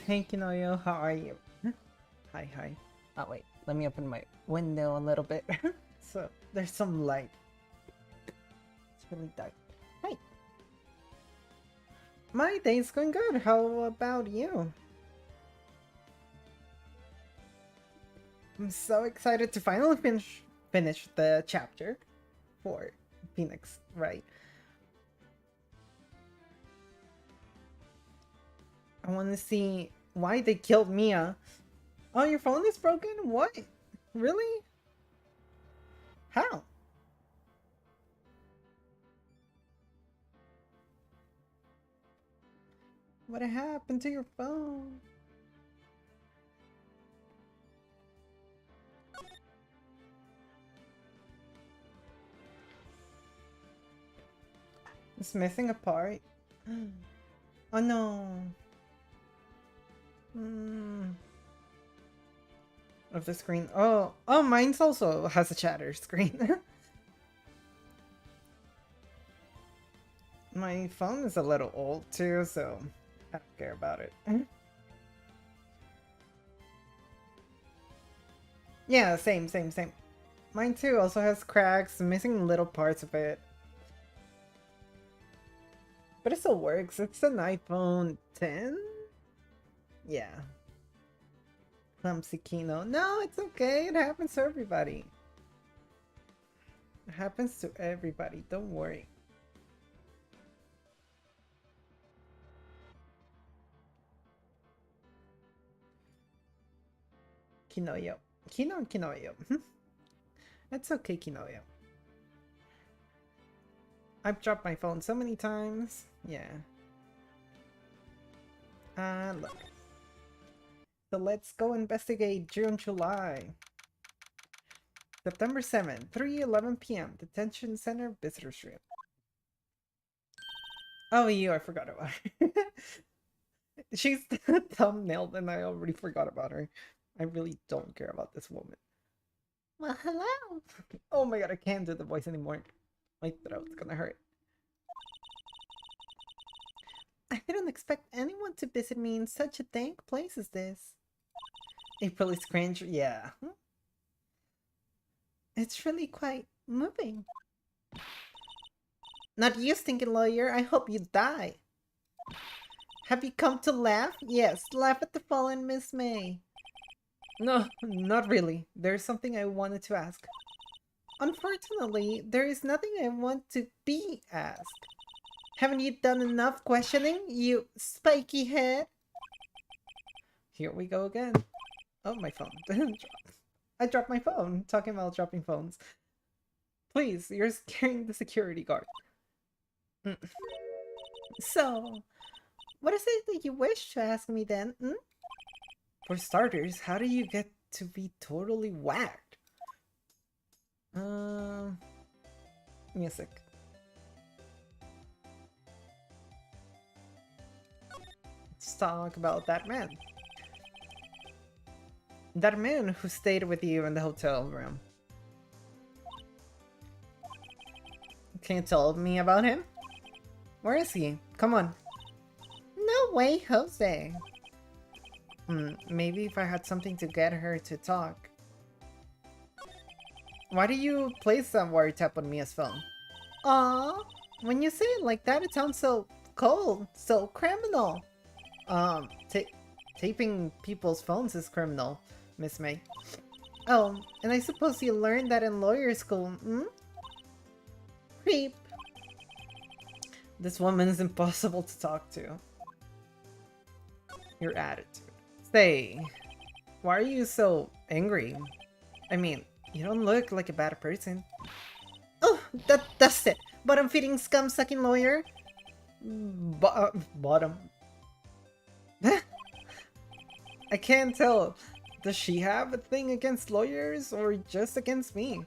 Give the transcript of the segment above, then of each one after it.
Hey Kinoyo, how are you? Hi, hi. Oh wait, let me open my window a little bit. So there's some light. It's really dark. Hi. My day's going good. How about you? I'm so excited to finally finish the chapter for Phoenix Wright. I want to see why they killed Mia. Oh, your phone is broken? What? Really? How? What happened to your phone? It's missing a part. Oh no. Of the screen. Oh, mine's also has a chatter screen. My phone is a little old too, so I don't care about it. Yeah, same. Mine too also has cracks, missing little parts of it. But it still works. It's an iPhone 10? Yeah. Clumsy Kino. No, it's okay. It happens to everybody. It happens to everybody. Don't worry. Kinoyo. Kinoyo. It's okay, Kinoyo. I've dropped my phone so many times. Yeah. Look. So let's go investigate June, July. September 7th, 3:11 p.m. Detention Center, Visitors Room. Oh, I forgot about her. She's the thumbnail, and I already forgot about her. I really don't care about this woman. Well, hello. Oh my god, I can't do the voice anymore. My throat's gonna hurt. I didn't expect anyone to visit me in such a dank place as this. April is cringe, yeah. It's really quite moving. Not you, stinking lawyer. I hope you die. Have you come to laugh? Yes, laugh at the fallen Miss May. No, not really. There's something I wanted to ask. Unfortunately, there is nothing I want to be asked. Haven't you done enough questioning, you spiky head? Here we go again. Oh, my phone. I dropped my phone. Talking about dropping phones. Please, you're scaring the security guard. So, what is it that you wish to ask me then? For starters, how do you get to be totally whacked? Music. Let's talk about that man. That man who stayed with you in the hotel room. Can you tell me about him? Where is he? Come on. No way, Jose. Maybe if I had something to get her to talk. Why do you place that wiretap on Mia's phone? Aww, when you say it like that, it sounds so cold, so criminal. Taping people's phones is criminal, Miss May. Oh, and I suppose you learned that in lawyer school, Creep. This woman is impossible to talk to. Your attitude. Say, why are you so angry? I mean, you don't look like a bad person. Oh, that's it. Bottom-feeding, scum-sucking lawyer. Bottom. I can't tell. Does she have a thing against lawyers or just against me?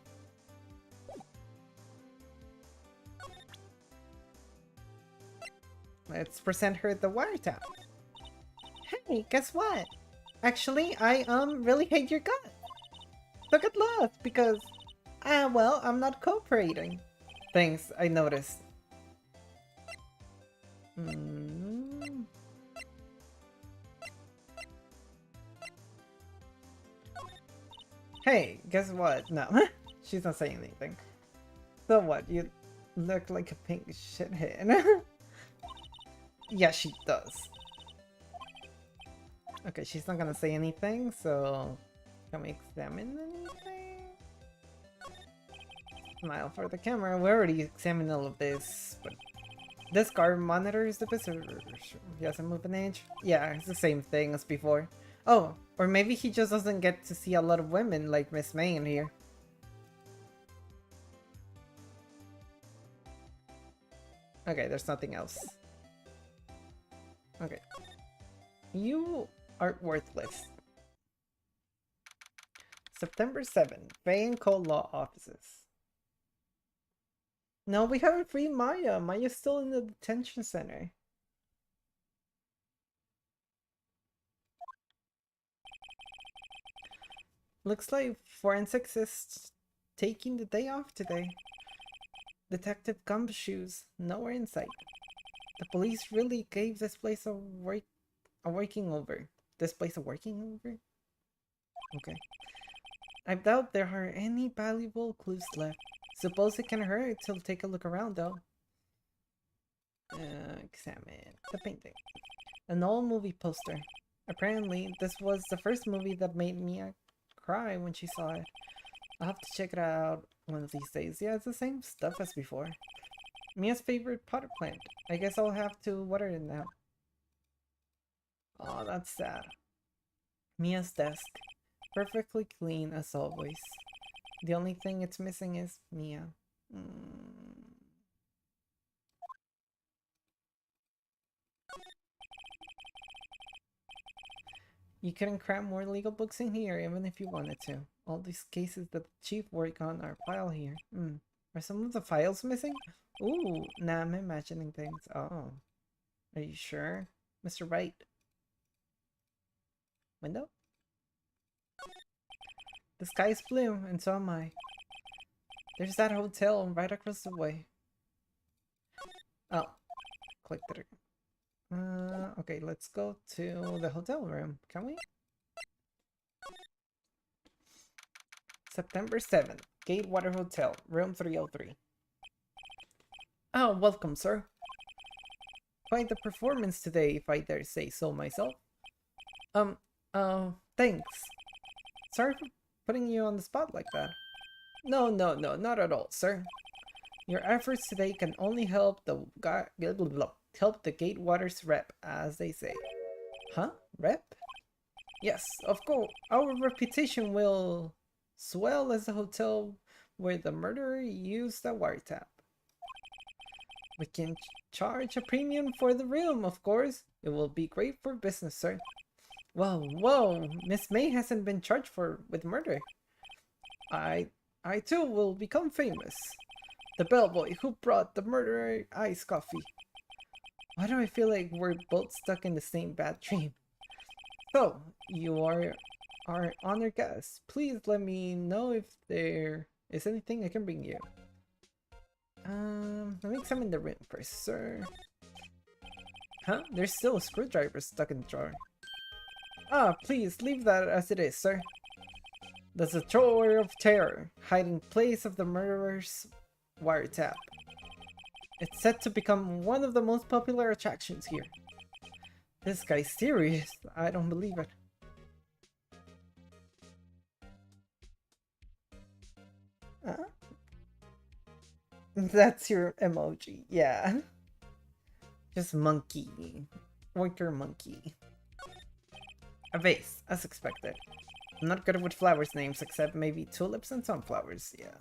Let's present her the wiretap. Hey, guess what? Actually, I really hate your gut. So good luck, because well, I'm not cooperating. Thanks, I noticed. Hey, guess what? No, she's not saying anything. So what? You look like a pink shithead. Yeah, she does. Okay, she's not gonna say anything, so can we examine anything? Smile for the camera. We already examined all of this, but this guard monitors the visitors. He hasn't moved an inch. Yeah, it's the same thing as before. Oh, or maybe he just doesn't get to see a lot of women like Miss May in here. Okay, there's nothing else. Okay. You are worthless. September 7th, Bay and Co. Law Offices. No, we haven't freed Maya. Maya's still in the detention center. Looks like forensics is taking the day off today. Detective Gumshoes, nowhere in sight. The police really gave this place a working over. This place a working over? Okay. I doubt there are any valuable clues left. Suppose it can hurt to take a look around though. Examine the painting. An old movie poster. Apparently, this was the first movie that made Mia cry when she saw it. I'll have to check it out one of these days. Yeah, it's the same stuff as before. Mia's favorite potted plant. I guess I'll have to water it now. Oh, that's sad. Mia's desk. Perfectly clean as always. The only thing it's missing is Mia. You couldn't cram more legal books in here even if you wanted to. All these cases that the chief worked on are filed here. Are some of the files missing? Ooh, nah, I'm imagining things. Oh. Are you sure? Mr. Wright. Window? The sky is blue, and so am I. There's that hotel right across the way. Oh. Click there. Okay, let's go to the hotel room, can we? September 7th, Gatewater Hotel, room 303. Oh, welcome, sir. Quite the performance today, if I dare say so myself. Thanks. Sorry for putting you on the spot like that. No, not at all, sir. Your efforts today can only help the Gatewater's rep, as they say. Huh? Rep? Yes, of course. Our reputation will swell as the hotel where the murderer used a wiretap. We can charge a premium for the room, of course. It will be great for business, sir. Whoa, Miss May hasn't been charged with murder. I too will become famous. The bellboy who brought the murderer iced coffee. Why do I feel like we're both stuck in the same bad dream? So, you are our honored guest. Please let me know if there is anything I can bring you. Let me examine the room first, sir. Huh? There's still a screwdriver stuck in the drawer. Ah, please leave that as it is, sir. That's a drawer of terror, hiding place of the murderer's wiretap. It's set to become one of the most popular attractions here. This guy's serious. I don't believe it. That's your emoji, yeah. Just monkey. Worker monkey. A vase, as expected. I'm not good with flowers names except maybe tulips and sunflowers, yeah.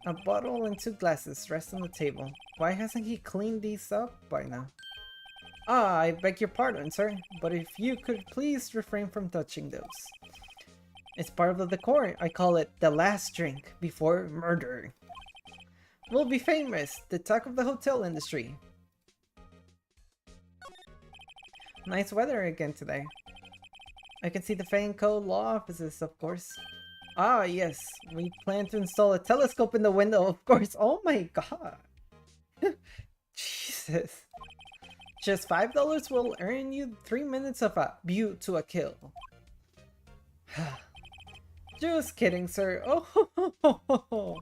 A bottle and 2 glasses rest on the table. Why hasn't he cleaned these up by now? Ah, I beg your pardon, sir, but if you could please refrain from touching those. It's part of the decor. I call it the last drink before murder. We'll be famous, the talk of the hotel industry. Nice weather again today. I can see the Fanco law offices, of course. Ah, yes. We plan to install a telescope in the window, of course. Oh my god. Jesus. Just $5 will earn you 3 minutes of a view to a kill. Just kidding, sir. Oh,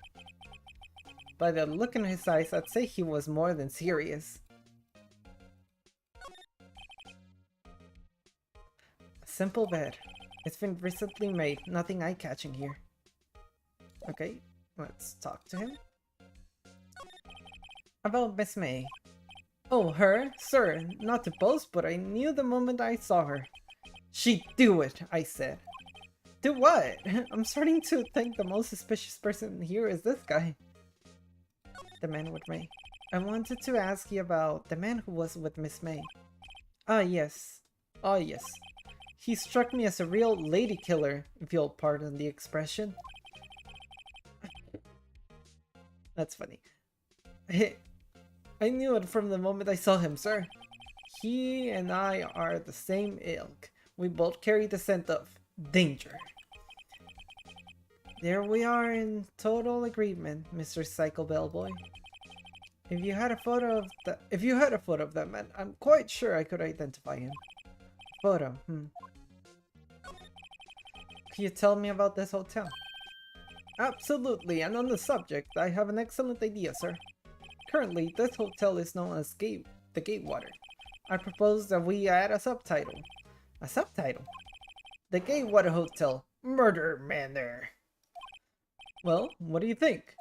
By the look in his eyes, I'd say he was more than serious. A simple bed. It's been recently made. Nothing eye-catching here. Okay, let's talk to him. About Miss May. Oh, her? Sir, not to boast, but I knew the moment I saw her. She'd do it, I said. Do what? I'm starting to think the most suspicious person here is this guy. The man with May. I wanted to ask you about the man who was with Miss May. Ah, yes. Ah, yes. He struck me as a real lady killer, if you'll pardon the expression. That's funny. I knew it from the moment I saw him, sir. He and I are the same ilk. We both carry the scent of danger. There we are in total agreement, Mr. Psycho Bellboy. If you had a photo of that man, I'm quite sure I could identify him. Photo, Can you tell me about this hotel? Absolutely, and on the subject, I have an excellent idea, sir. Currently, this hotel is known as the Gatewater. I propose that we add a subtitle. A subtitle? The Gatewater Hotel. Murder Manor. Well, what do you think?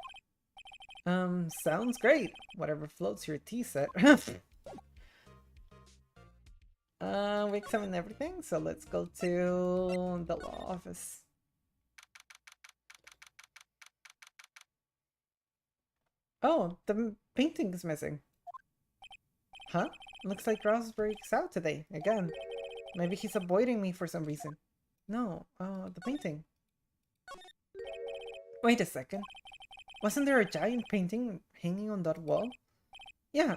Sounds great. Whatever floats your tea set. We examined everything, so let's go to the law office. Oh, the painting is missing. Huh? Looks like Ross breaks out today, again. Maybe he's avoiding me for some reason. No, the painting. Wait a second. Wasn't there a giant painting hanging on that wall? Yeah,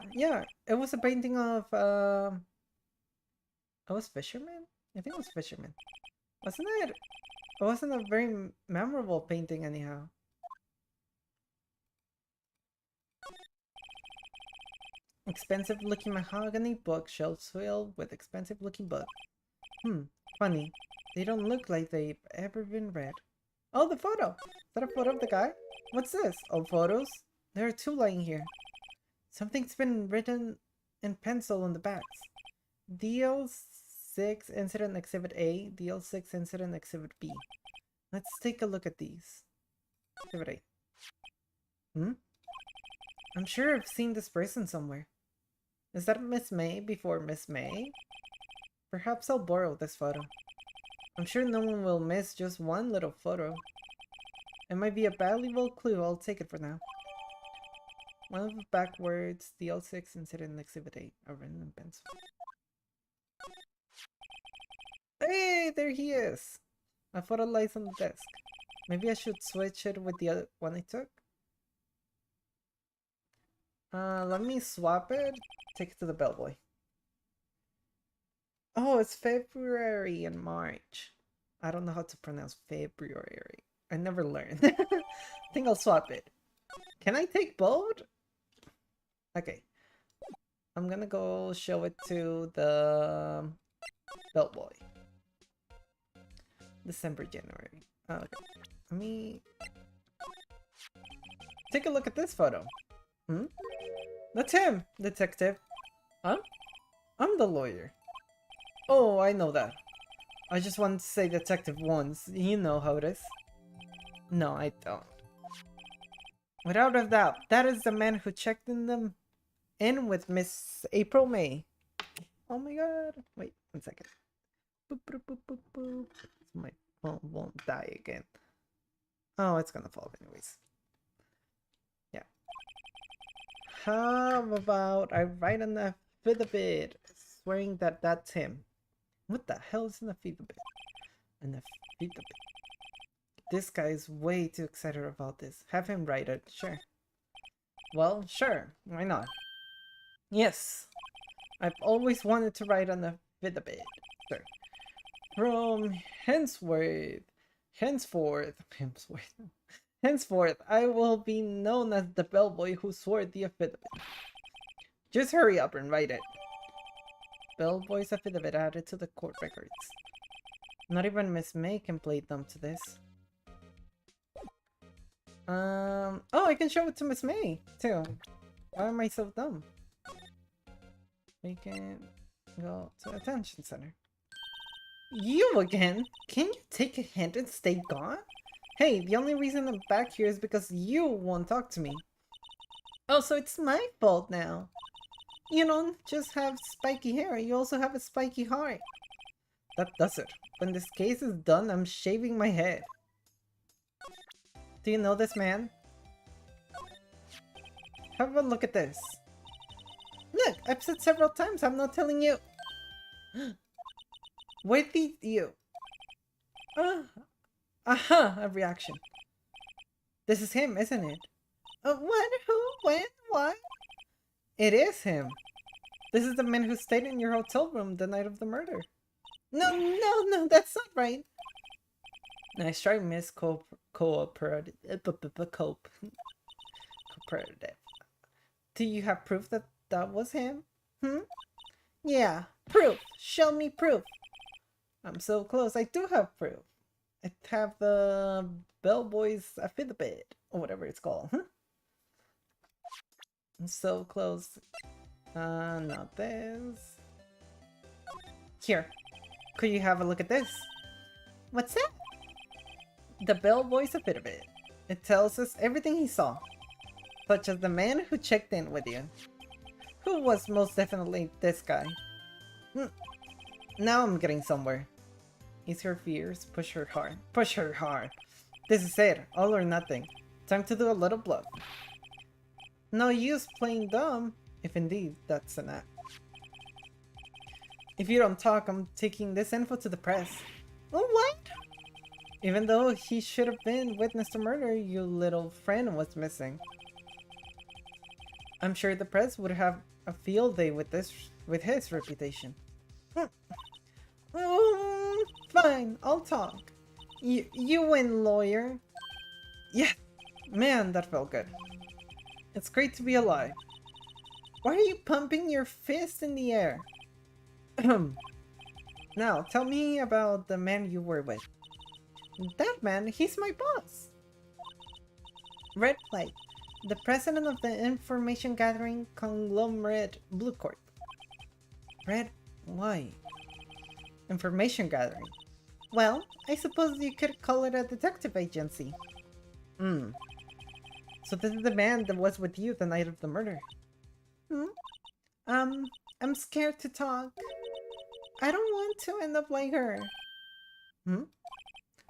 it was a painting of, it was Fisherman? I think it was Fisherman. Wasn't it? It wasn't a very memorable painting anyhow. Expensive looking mahogany bookshelves filled with expensive looking books. Funny. They don't look like they've ever been read. Oh, the photo! Is that a photo of the guy? What's this? Old photos? There are two lying here. Something's been written in pencil on the backs. DL6 Incident Exhibit A, DL6 Incident Exhibit B. Let's take a look at these. Exhibit A. I'm sure I've seen this person somewhere. Is that Miss May before Miss May? Perhaps I'll borrow this photo. I'm sure no one will miss just one little photo. It might be a valuable clue. I'll take it for now. One of the backwards, DL6 Incident Exhibit 8, a written in pencil. Hey, there he is! My photo lies on the desk. Maybe I should switch it with the other one I took? Let me swap it. Take it to the bellboy. Oh, it's February and March. I don't know how to pronounce February. I never learned. I think I'll swap it. Can I take both? Okay. I'm gonna go show it to the bellboy. December, January. Oh, okay. Let me take a look at this photo. That's him, detective. Huh? I'm the lawyer. Oh, I know that. I just wanted to say detective once. You know how it is. No, I don't. Without a doubt, that is the man who checked in with Miss April May. Oh my god. Wait, 1 second. Boop, boop, boop, boop, boop. My phone won't die again. Oh, it's gonna fall anyways. Yeah. How about I write an affidavit swearing that that's him? What the hell is an affidavit? An affidavit. This guy is way too excited about this. Have him write it, sure. Well, sure. Why not? Yes. I've always wanted to write an affidavit, sir. From henceforth, I will be known as the bellboy who swore the affidavit. Just hurry up and write it. Bellboy's affidavit added to the court records. Not even Miss May can play dumb to this. Oh, I can show it to Miss May, too. Why am I so dumb? We can go to the attention center. You again? Can you take a hint and stay gone? Hey, the only reason I'm back here is because you won't talk to me. Oh, so it's my fault now. You don't just have spiky hair, you also have a spiky heart. That does it. When this case is done, I'm shaving my head. Do you know this man? Have a look at this. Look, I've said several times I'm not telling you. Where did you? Aha, a reaction. This is him, isn't it? What? Who? When? Why? It is him. This is the man who stayed in your hotel room the night of the murder. No, that's not right. Nice try, Miss Cooperative. Do you have proof that that was him? Yeah, proof. Show me proof. I'm so close. I do have proof. I have the bellboy's affidavit, or whatever it's called. I'm so close. Not this. Here. Could you have a look at this? What's that? The bellboy's affidavit. It tells us everything he saw. Such as the man who checked in with you. Who was most definitely this guy. Now I'm getting somewhere. Ease her fears, push her hard. Push her hard. This is it, all or nothing. Time to do a little bluff. No use playing dumb, if indeed that's an act. If you don't talk, I'm taking this info to the press. Oh, what? Even though he should have been witness to murder, your little friend was missing. I'm sure the press would have a field day with his reputation. Fine, I'll talk. You win, lawyer. Yeah, man, that felt good. It's great to be alive. Why are you pumping your fist in the air? Now, tell me about the man you were with. That man, he's my boss. Red Flight, the president of the information gathering conglomerate Blue Corp. Red, why? Information gathering. Well, I suppose you could call it a detective agency. So this is the man that was with you the night of the murder. I'm scared to talk. I don't want to end up like her.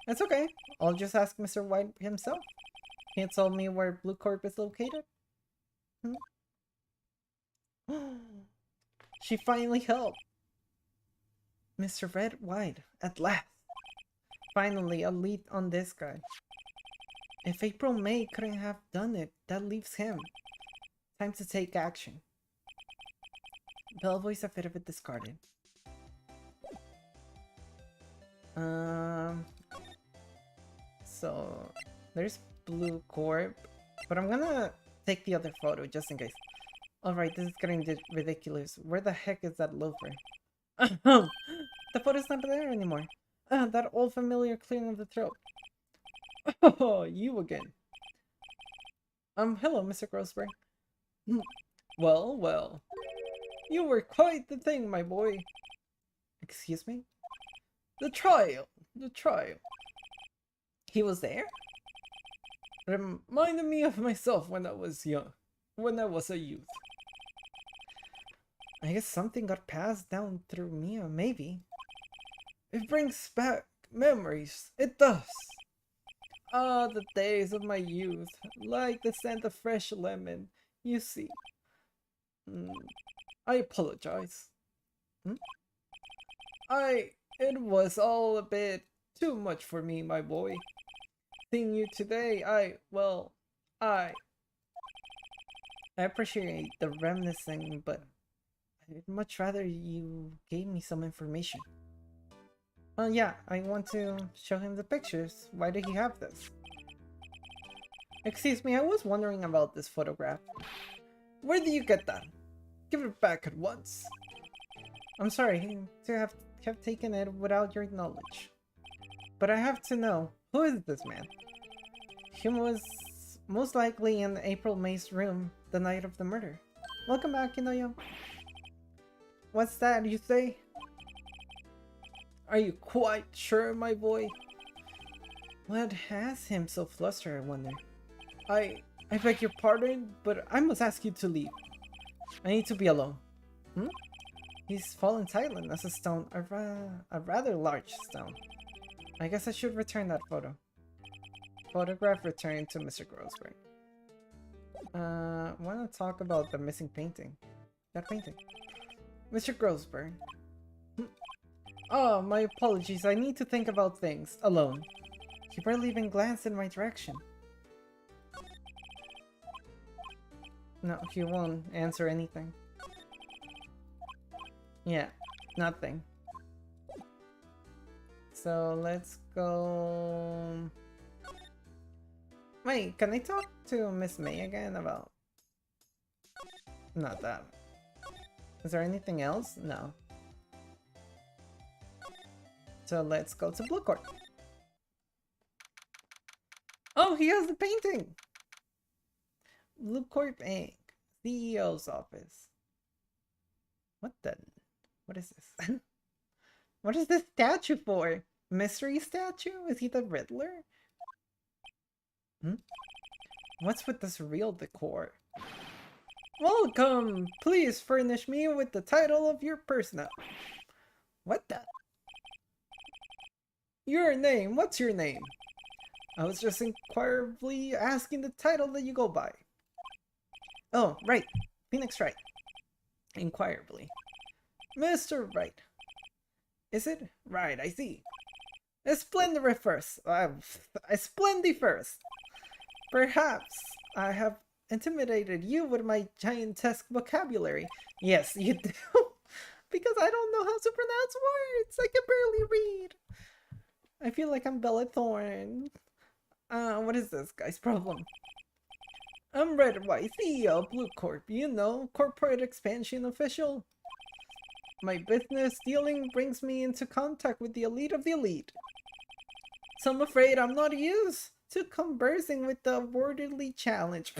That's okay. I'll just ask Mr. White himself. He told me where Blue Corp is located. She finally helped. Mr. Red White, at last. Finally, a lead on this guy. If April May couldn't have done it, that leaves him. Time to take action. Bellboy's affidavit discarded. So there's Blue Corp, but I'm gonna take the other photo just in case. Alright, this is getting ridiculous. Where the heck is that loafer? The photo's not there anymore. That old familiar clearing of the throat. Oh, you again. Hello, Mr. Grossberg. Well. You were quite the thing, my boy. Excuse me? The trial. He was there? Reminded me of myself when I was young. When I was a youth. I guess something got passed down through Mia, maybe. It brings back memories. It does. Ah, the days of my youth. Like the scent of fresh lemon. You see. I apologize. It was all a bit too much for me, my boy. Seeing you today, I appreciate the reminiscing, but I'd much rather you gave me some information. Oh yeah, I want to show him the pictures. Why did he have this? Excuse me, I was wondering about this photograph. Where did you get that? Give it back at once. I'm sorry to have taken it without your knowledge. But I have to know, who is this man? He was most likely in April May's room the night of the murder. Welcome back, Inoyo. What's that you say? Are you quite sure, my boy? What has him so flustered, I wonder? I beg your pardon, but I must ask you to leave. I need to be alone. Hmm? He's fallen silent as a stone, a rather large stone. I guess I should return that photo. Photograph returned to Mr. Grossberg. Want to talk about the missing painting. That painting. Mr. Grossberg. Oh, my apologies. I need to think about things. Alone. He barely even glanced in my direction. No, he won't answer anything. Yeah, nothing. So let's go... Wait, can I talk to Miss May again about... Not that. Is there anything else? No. So let's go to Blue Corp. Oh, he has the painting! Blue Corp Inc. CEO's office. What the... What is this? What is this statue for? Mystery statue? Is he the Riddler? Hmm? What's with this real decor? Welcome! Please furnish me with the title of your persona. What the... Your name? What's your name? I was just inquirably asking the title that you go by. Oh, right. Phoenix Wright. Inquirably. Mr. Wright. Is it? Right, I see. Splendid first. Splendid first. Perhaps I have intimidated you with my giantesque vocabulary. Yes, you do. Because I don't know how to pronounce words. I can barely read. I feel like I'm Bella Thorne. What is this guy's problem? I'm Red White, CEO of Blue Corp. You know, corporate expansion official. My business dealing brings me into contact with the elite of the elite. So I'm afraid I'm not used to conversing with the worldly challenge.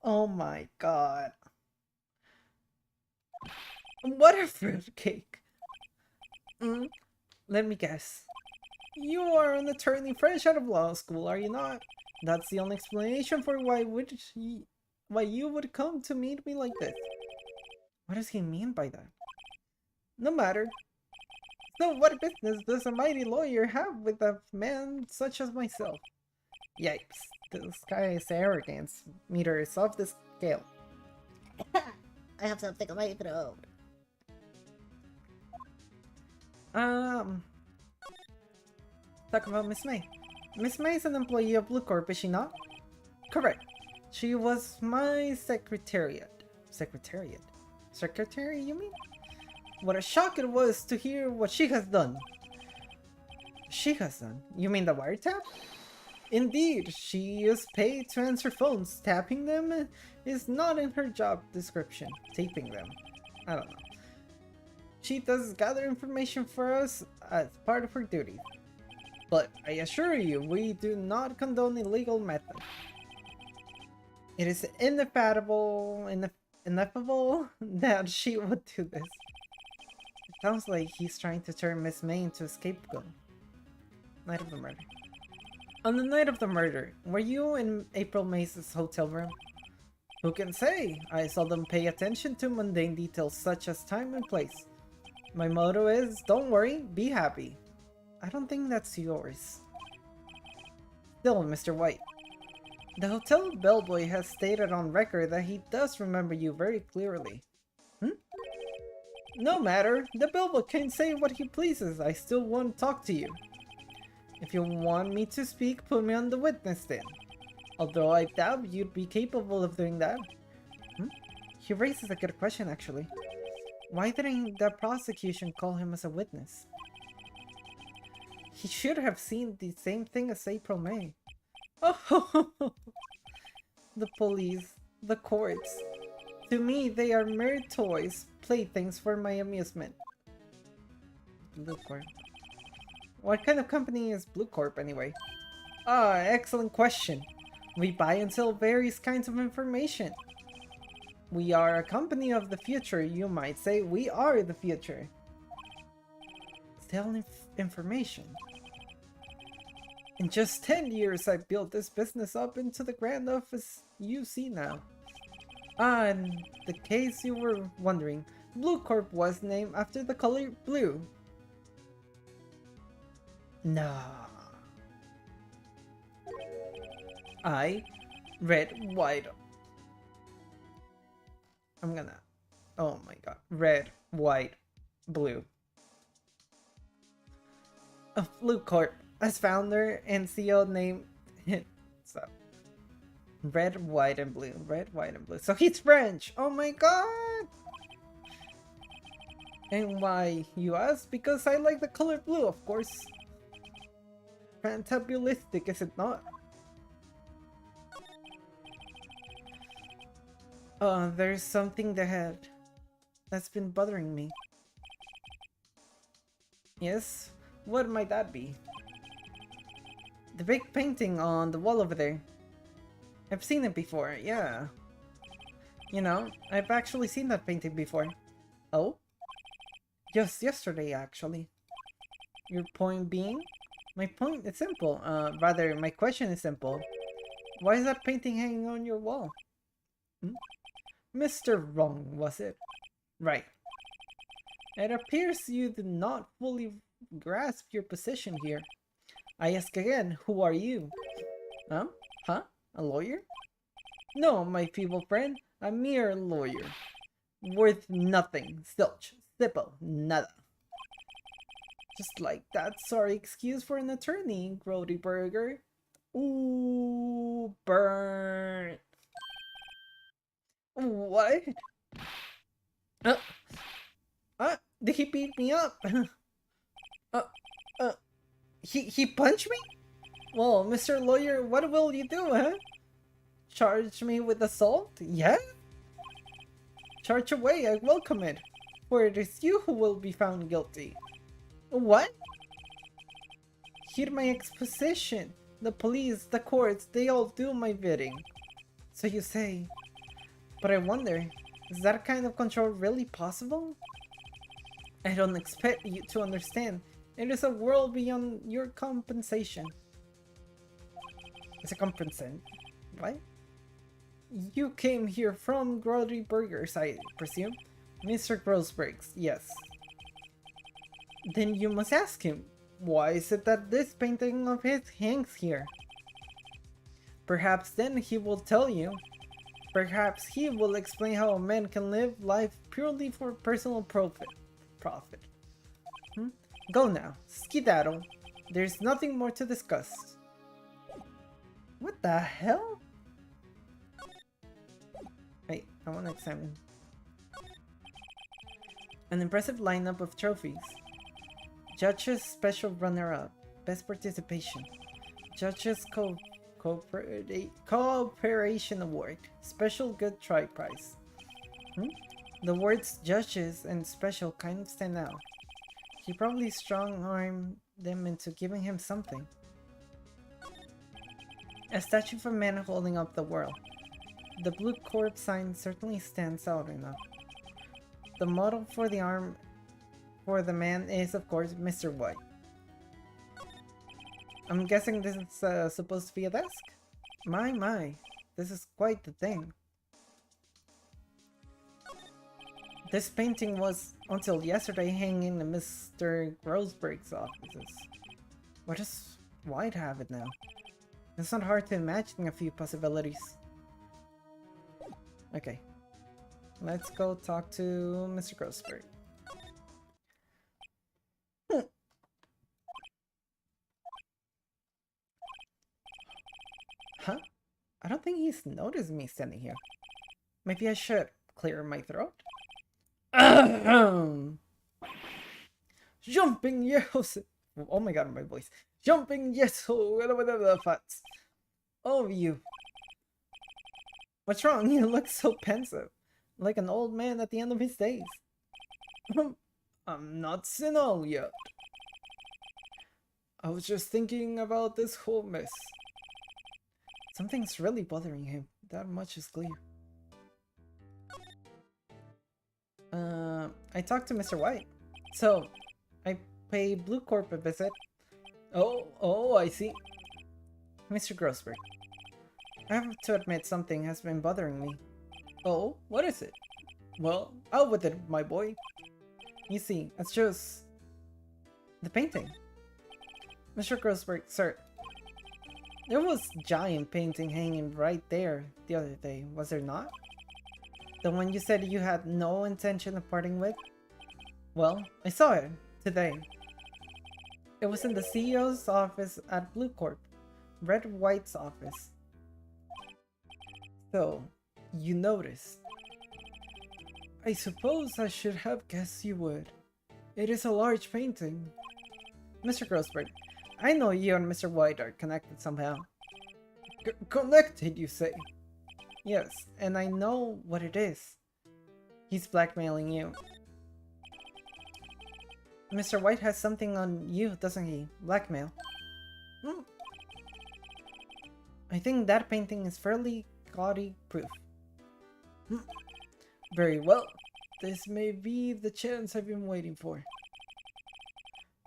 Oh my god. What a fruitcake. Let me guess. You are an attorney fresh out of law school, are you not? That's the only explanation for why you would come to meet me like this. What does he mean by that? No matter. So what business does a mighty lawyer have with a man such as myself? Yikes. This guy's arrogance meter is off the scale. I have something on my throat. Talk about Miss May. Miss May is an employee of Blue Corp, is she not? Correct. She was my secretariat. Secretariat? Secretary, you mean? What a shock it was to hear what she has done. She has done? You mean the wiretap? Indeed, she is paid to answer phones. Tapping them is not in her job description. Taping them. I don't know. She does gather information for us as part of her duty. But I assure you, we do not condone illegal methods. It is inevitable that she would do this. It sounds like he's trying to turn Miss May into a scapegoat. Night of the murder. On the night of the murder, were you in April May's hotel room? Who can say? I seldom pay attention to mundane details such as time and place. My motto is, don't worry, be happy. I don't think that's yours. Still, Mr. White. The hotel bellboy has stated on record that he does remember you very clearly. No matter, the bellboy can say what he pleases, I still won't talk to you. If you want me to speak, put me on the witness stand. Although I doubt you'd be capable of doing that. He raises a good question, actually. Why didn't the prosecution call him as a witness? He should have seen the same thing as April May. Oh, the police, the courts. To me, they are mere toys, playthings for my amusement. Blue Corp. What kind of company is Blue Corp anyway? Ah, excellent question. We buy and sell various kinds of information. We are a company of the future, you might say. We are the future. Sell information. In just 10 years, I built this business up into the grand office you see now. Ah, in the case you were wondering, Blue Corp was named after the color blue. No. Red, white. Oh my god. Red, white, blue. Of Blue Corp, as founder and CEO named so red, white, and blue. Red, white, and blue. So he's French. Oh my god. And why, you ask? Because I like the color blue, of course. Fantabulistic, is it not? There's something that's been bothering me. Yes? What might that be? The big painting on the wall over there. I've seen it before, yeah. You know, I've actually seen that painting before. Oh? Just yesterday, actually. Your point being? My point is simple. Rather, my question is simple. Why is that painting hanging on your wall? Mr. Wrong, was it? Right. It appears you did not fully grasp your position here. I ask again, who are you? Huh? A lawyer? No, my feeble friend, a mere lawyer. Worth nothing. Zilch. Simple. Nada. Just like that sorry excuse for an attorney, Grody Burger. Ooh, burn. What? Did he beat me up? He punched me? Well, Mr. Lawyer, what will you do, huh? Charge me with assault? Yeah? Charge away, I welcome it. For it is you who will be found guilty. What? Hear my exposition. The police, the courts, they all do my bidding. So you say. But I wonder, is that kind of control really possible? I don't expect you to understand. It is a world beyond your compensation. It's a compensation. What? You came here from Grody Burgers, I presume? Mr. Grossbergs, yes. Then you must ask him, why is it that this painting of his hangs here? Perhaps then he will tell you. Perhaps he will explain how a man can live life purely for personal profit. Go now, skedaddle. There's nothing more to discuss. What the hell? Wait, I want to examine. An impressive lineup of trophies. Judges Special Runner-Up. Best Participation. Judges Cooperation Award. Special Good Try Prize. The words judges and special kind of stand out. He probably strong-armed them into giving him something. A statue of a man holding up the world. The Blue Corp sign certainly stands out enough. The model for the arm for the man is, of course, Mr. White. I'm guessing this is supposed to be a desk? My, this is quite the thing. This painting was, until yesterday, hanging in Mr. Grossberg's offices. Where does White have it now? It's not hard to imagine a few possibilities. Okay. Let's go talk to Mr. Grossberg. Huh? I don't think he's noticed me standing here. Maybe I should clear my throat? Jumping yes! Oh my god, my voice. Jumping yes! Whatever the fucks. Oh, you. What's wrong? You look so pensive. Like an old man at the end of his days. I'm not senile yet. I was just thinking about this whole mess. Something's really bothering him. That much is clear. I talked to Mr. White. So, I pay Blue Corp a visit. Oh, I see. Mr. Grossberg, I have to admit something has been bothering me. Oh, what is it? Well, out with it, my boy. You see, it's just... the painting. Mr. Grossberg, sir. There was a giant painting hanging right there the other day, was there not? The one you said you had no intention of parting with? Well, I saw it today. It was in the CEO's office at Blue Corp, Red White's office. So, you noticed. I suppose I should have guessed you would. It is a large painting. Mr. Grossberg, I know you and Mr. White are connected somehow. Connected, you say? Yes, and I know what it is. He's blackmailing you. Mr. White has something on you, doesn't he? Blackmail. I think that painting is fairly gaudy proof. Very well. This may be the chance I've been waiting for.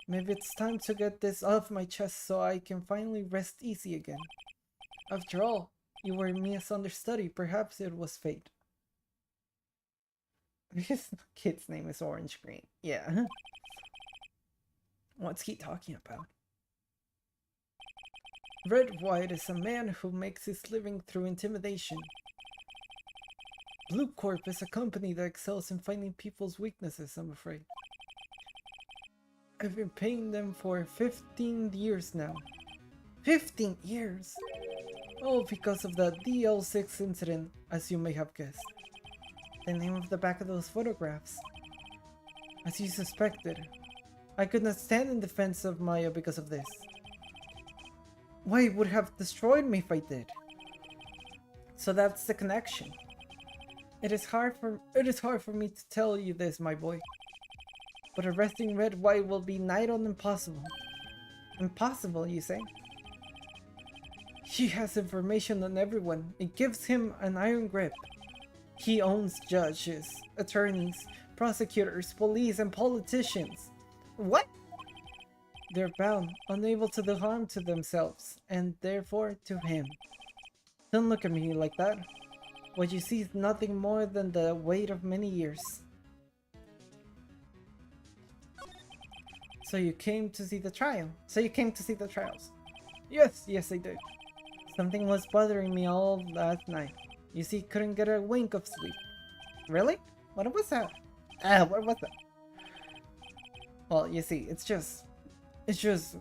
Maybe it's time to get this off my chest so I can finally rest easy again. After all, you were Mia's understudy. Perhaps it was fate. This kid's name is Orange Green. Yeah. What's he talking about? Red White is a man who makes his living through intimidation. Blue Corp is a company that excels in finding people's weaknesses, I'm afraid. I've been paying them for 15 years now. 15 years? All because of the DL6 incident, as you may have guessed. The name of the back of those photographs. As you suspected, I could not stand in defense of Maya because of this. Why, it would have destroyed me if I did. So that's the connection. It is hard for me to tell you this, my boy. But arresting Red White will be nigh on impossible. Impossible, you say? He has information on everyone. It gives him an iron grip. He owns judges, attorneys, prosecutors, police, and politicians. What? They're bound, unable to do harm to themselves, and therefore to him. Don't look at me like that. What you see is nothing more than the weight of many years. So you came to see the trial? Yes, I did. Something was bothering me all last night. You see, couldn't get a wink of sleep. Really? What was that? What was that? Well, you see, it's just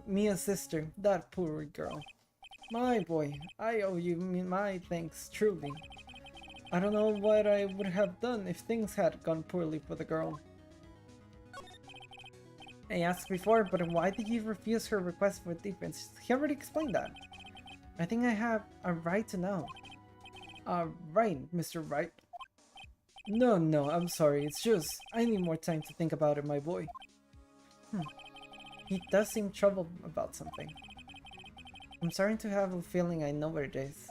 Mia's sister, that poor girl. My boy, I owe you my thanks, truly. I don't know what I would have done if things had gone poorly for the girl. I asked before, but why did you refuse her request for defense? He already explained that. I think I have a right to know. Right, Mr. Wright. No, I'm sorry. It's just, I need more time to think about it, my boy. He does seem troubled about something. I'm starting to have a feeling I know what it is.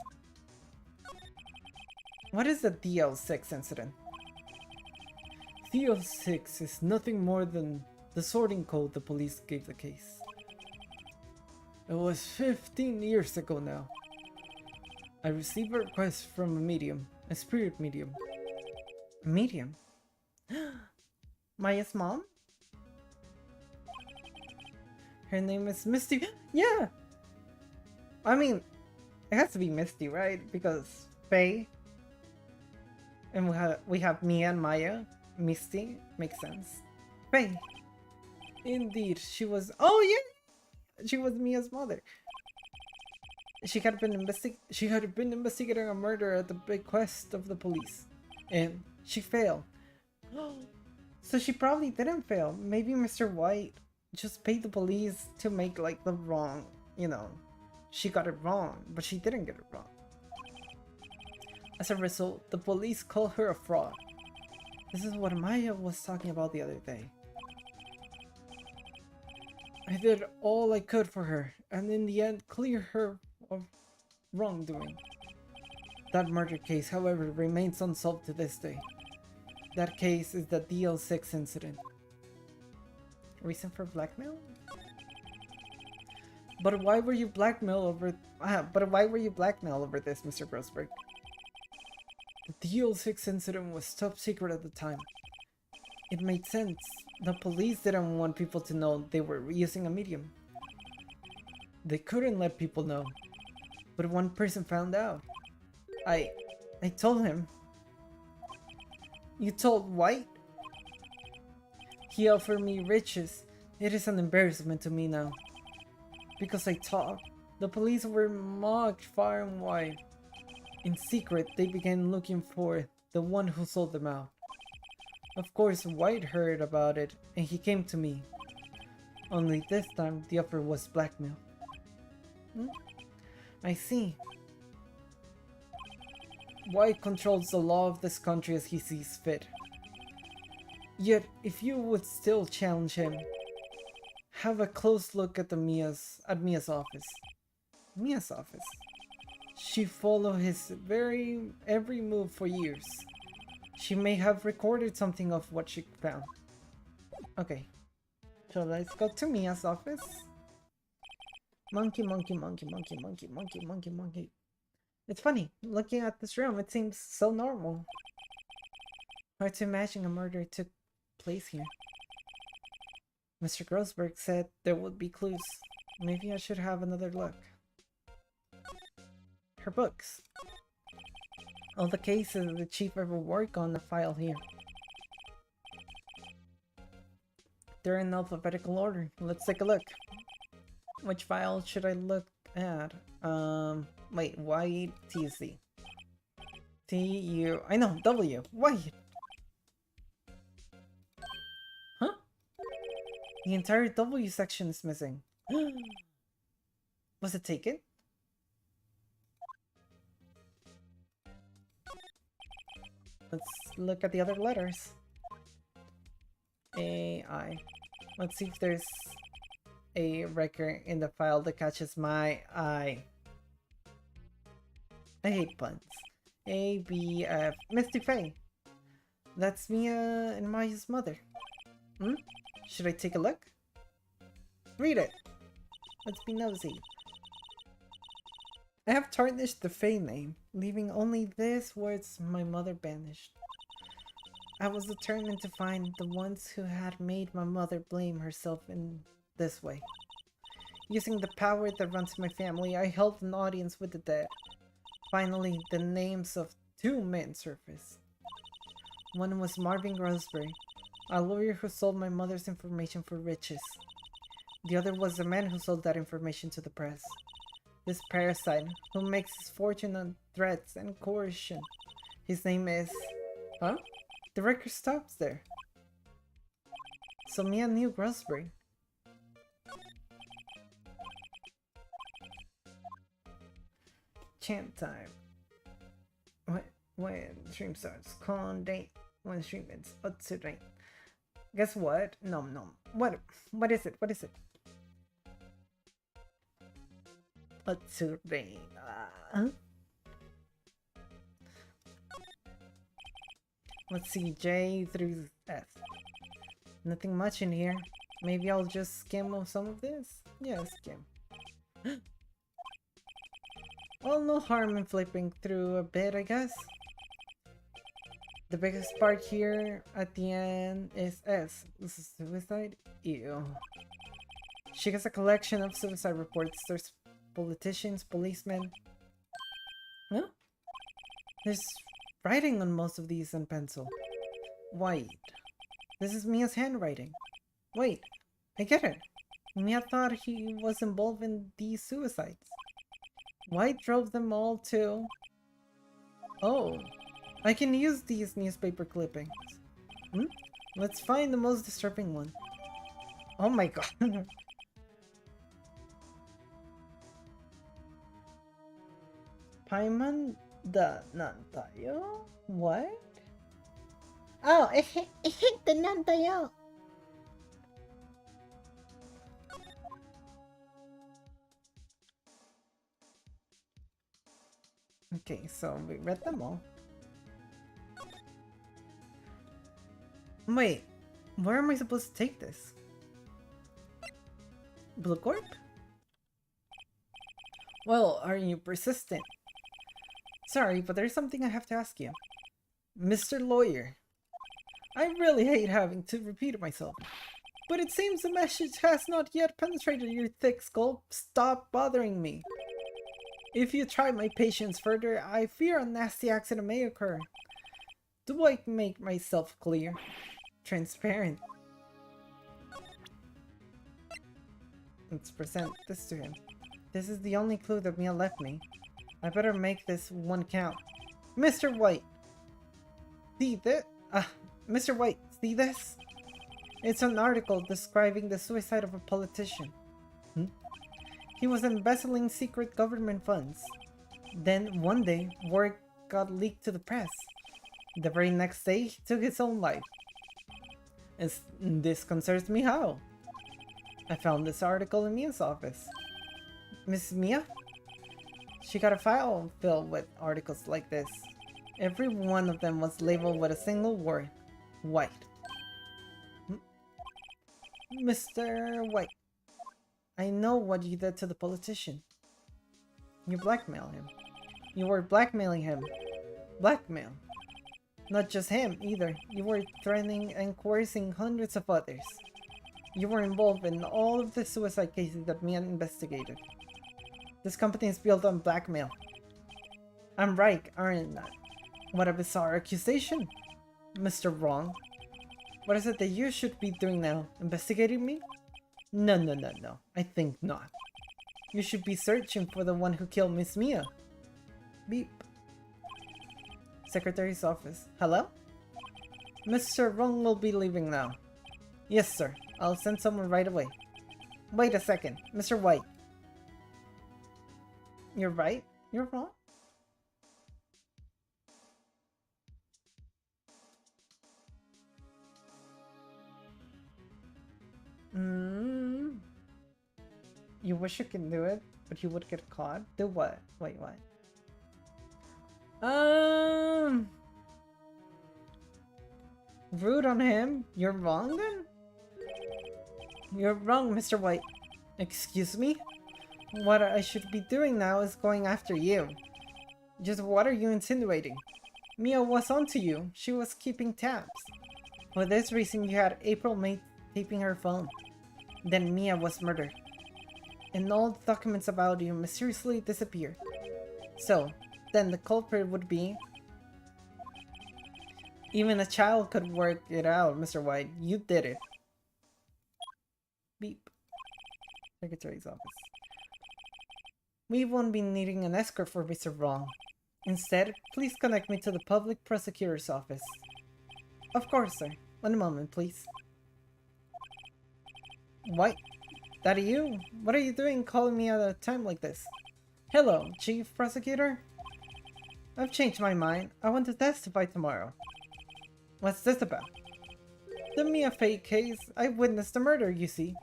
What is the DL6 incident? DL6 is nothing more than the sorting code the police gave the case. It was 15 years ago now. I received a request from a medium, a spirit medium. A medium? Maya's mom? Her name is Misty. Yeah! I mean, it has to be Misty, right? Because Faye. And we have Mia and Maya. Misty. Makes sense. Faye. Indeed, she was... Oh, yeah! She was Mia's mother. She had been investigating a murder at the bequest of the police. And she failed. So she probably didn't fail. Maybe Mr. White just paid the police to make like the wrong, you know. She got it wrong, but she didn't get it wrong. As a result, the police call her a fraud. This is what Maya was talking about the other day. I did all I could for her, and in the end, clear her of wrongdoing. That murder case, however, remains unsolved to this day. That case is the DL6 incident. Reason for blackmail? But why were you blackmailed over? But why were you blackmailed over this, Mr. Grossberg? The DL6 incident was top secret at the time. It made sense. The police didn't want people to know they were using a medium. They couldn't let people know. But one person found out. I told him. You told White? He offered me riches. It is an embarrassment to me now. Because I talked, the police were mocked far and wide. In secret, they began looking for the one who sold them out. Of course, White heard about it, and he came to me. Only this time, the offer was blackmail. I see. White controls the law of this country as he sees fit. Yet, if you would still challenge him, have a close look at Mia's office. Mia's office. She followed his every move for years. She may have recorded something of what she found. Okay. So let's go to Mia's office. Monkey, monkey, monkey, monkey, monkey, monkey, monkey, monkey. It's funny, looking at this room, it seems so normal. Hard to imagine a murder took place here. Mr. Grossberg said there would be clues. Maybe I should have another look. Her books. All the cases the chief ever worked on are filed here. They're in alphabetical order. Let's take a look. Which file should I look at? Wait, White TC. T-U... I know, W. White! Huh? The entire W section is missing. Was it taken? Let's look at the other letters. A-I. Let's see if there's a record in the file that catches my eye. I hate puns. A-B-F. Misty Faye. That's Mia and Maya's mother. Should I take a look? Read it. Let's be nosy. I have tarnished the Faye name, leaving only these words my mother banished. I was determined to find the ones who had made my mother blame herself in this way. Using the power that runs my family, I held an audience with the dead. Finally, the names of two men surfaced. One was Marvin Grossberg, a lawyer who sold my mother's information for riches. The other was the man who sold that information to the press. This parasite, who makes his fortune on threats and coercion. His name is... Huh? The record stops there. So Mia knew Grossberg. Chant time. When stream starts, con date. When stream ends, up to date. Guess what? No. What is it? What is it? Up to date. Let's see, J through F. Nothing much in here. Maybe I'll just skim of some of this? Yeah, skim. Well, no harm in flipping through a bit, I guess. The biggest part here at the end is S. This is suicide? Ew. She has a collection of suicide reports. There's politicians, policemen. Huh? There's writing on most of these in pencil. White. This is Mia's handwriting. Wait, I get it. Mia thought he was involved in these suicides. White drove them all to... Oh, I can use these newspaper clippings. Let's find the most disturbing one. Oh my god. Paiman da Nantayo? What? Oh, I hate the nan tayo. Okay, so we read them all. Wait, where am I supposed to take this? Blue Corp? Well, are you persistent? Sorry, but there's something I have to ask you. Mr. Lawyer, I really hate having to repeat myself, but it seems the message has not yet penetrated your thick skull. Stop bothering me. If you try my patience further, I fear a nasty accident may occur. Do I make myself clear? Transparent. Let's present this to him. This is the only clue that Mia left me. I better make this one count. Mr. White! See this? Mr. White, see this? It's an article describing the suicide of a politician. He was embezzling secret government funds. Then, one day, word got leaked to the press. The very next day, he took his own life. This concerns me how? I found this article in Mia's office. Miss Mia? She got a file filled with articles like this. Every one of them was labeled with a single word. White. Mr. White, I know what you did to the politician. You blackmailed him. You were blackmailing him. Blackmail. Not just him, either. You were threatening and coercing hundreds of others. You were involved in all of the suicide cases that Mia investigated. This company is built on blackmail. I'm right, aren't I? What a bizarre accusation. Mr. Wrong. What is it that you should be doing now? Investigating me? No. I think not. You should be searching for the one who killed Miss Mia. Beep. Secretary's office. Hello? Mr. Wrong will be leaving now. Yes, sir. I'll send someone right away. Wait a second. Mr. White. You're right? You're wrong? You wish you could do it, but you would get caught? Do what? Wait, what? Rude on him? You're wrong then? You're wrong, Mr. White. Excuse me? What I should be doing now is going after you. Just what are you insinuating? Mia was onto you. She was keeping tabs. For this reason, you had April May taping her phone. Then Mia was murdered. And all the documents about you mysteriously disappeared. So, then the culprit would be... Even a child could work it out, Mr. White. You did it. Beep. Secretary's office. We won't be needing an escort for Mr. Wrong. Instead, please connect me to the public prosecutor's office. Of course, sir. One moment, please. What? That you? What are you doing calling me at a time like this? Hello, Chief Prosecutor? I've changed my mind. I want to testify tomorrow. What's this about? The Mia fake case. I witnessed the murder, you see.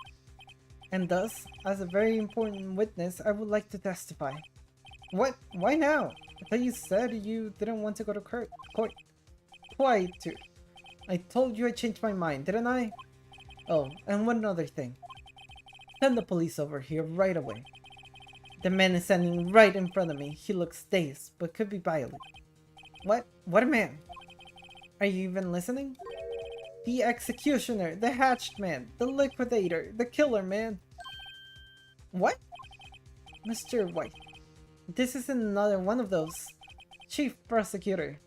And thus, as a very important witness, I would like to testify. What? Why now? I thought you said you didn't want to go to court. Why to? I told you I changed my mind, didn't I? Oh, and one other thing. Send the police over here right away. The man is standing right in front of me. He looks dazed, but could be violent. What? What man? Are you even listening? The executioner, the hatched man, the liquidator, the killer man. What? Mr. White, this is another one of those. Chief Prosecutor,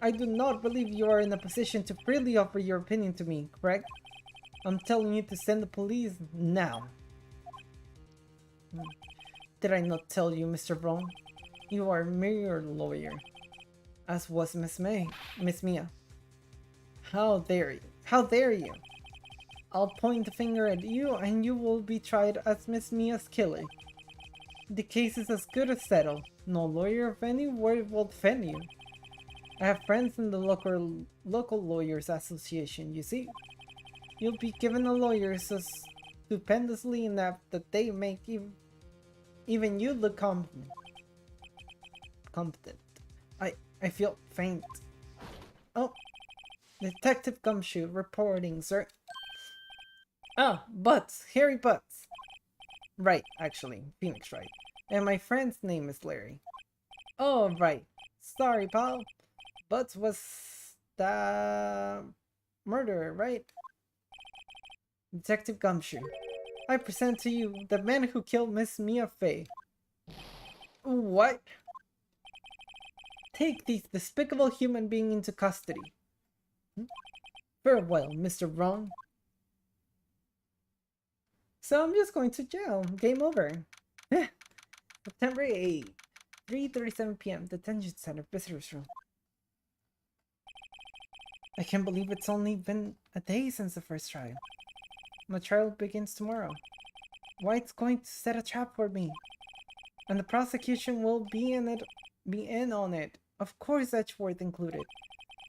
I do not believe you are in a position to freely offer your opinion to me, correct? I'm telling you to send the police now. Did I not tell you, Mr. Brown? You are mere lawyer. As was Miss Mia. How dare you? How dare you? I'll point the finger at you and you will be tried as Miss Mia's killer. The case is as good as settled. No lawyer of any word will defend you. I have friends in the local lawyers association, you see. You'll be given a lawyer so stupendously inept that they make even you look competent. competent. I feel faint. Oh, Detective Gumshoe reporting, sir. Oh, Butts, Harry Butts. Right, actually, Phoenix Wright. And my friend's name is Larry. Oh, right. Sorry, pal. Butts was the murderer, right? Detective Gumshoe. I present to you the man who killed Miss Mia Fey. What? Take this despicable human being into custody. Farewell, Mr. Wrong. So I'm just going to jail. Game over. September 8th, 3:37 p.m. Detention Center, Visitors Room. I can't believe it's only been a day since the first trial. My trial begins tomorrow. White's going to set a trap for me. And the prosecution will be in on it. Of course, Edgeworth included.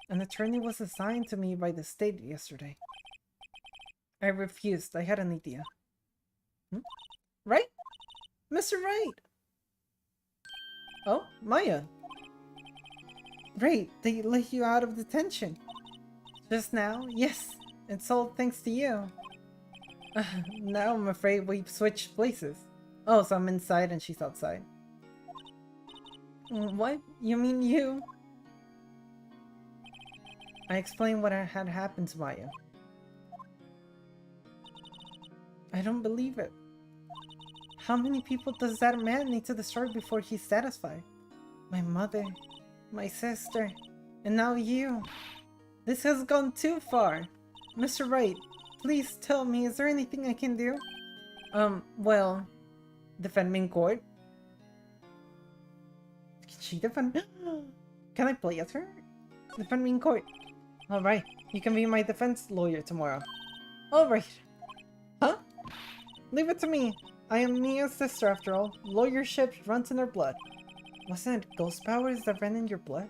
An attorney was assigned to me by the state yesterday. I refused. I had an idea. Right? Mr. Wright! Oh, Maya. Great, they let you out of detention. Just now? Yes. It's all thanks to you. Now I'm afraid we've switched places. Oh, so I'm inside and she's outside. What? You mean you? I explained what had happened to Maya. I don't believe it. How many people does that man need to destroy before he's satisfied? My mother, my sister, and now you. This has gone too far. Mr. Wright, please tell me, is there anything I can do? Well, defend me in court? Can she defend me? Can I play as her? Defend me in court. Alright, you can be my defense lawyer tomorrow. Alright. Huh? Leave it to me. I am Mia's sister after all. Lawyership runs in her blood. Wasn't it ghost powers that ran in your blood?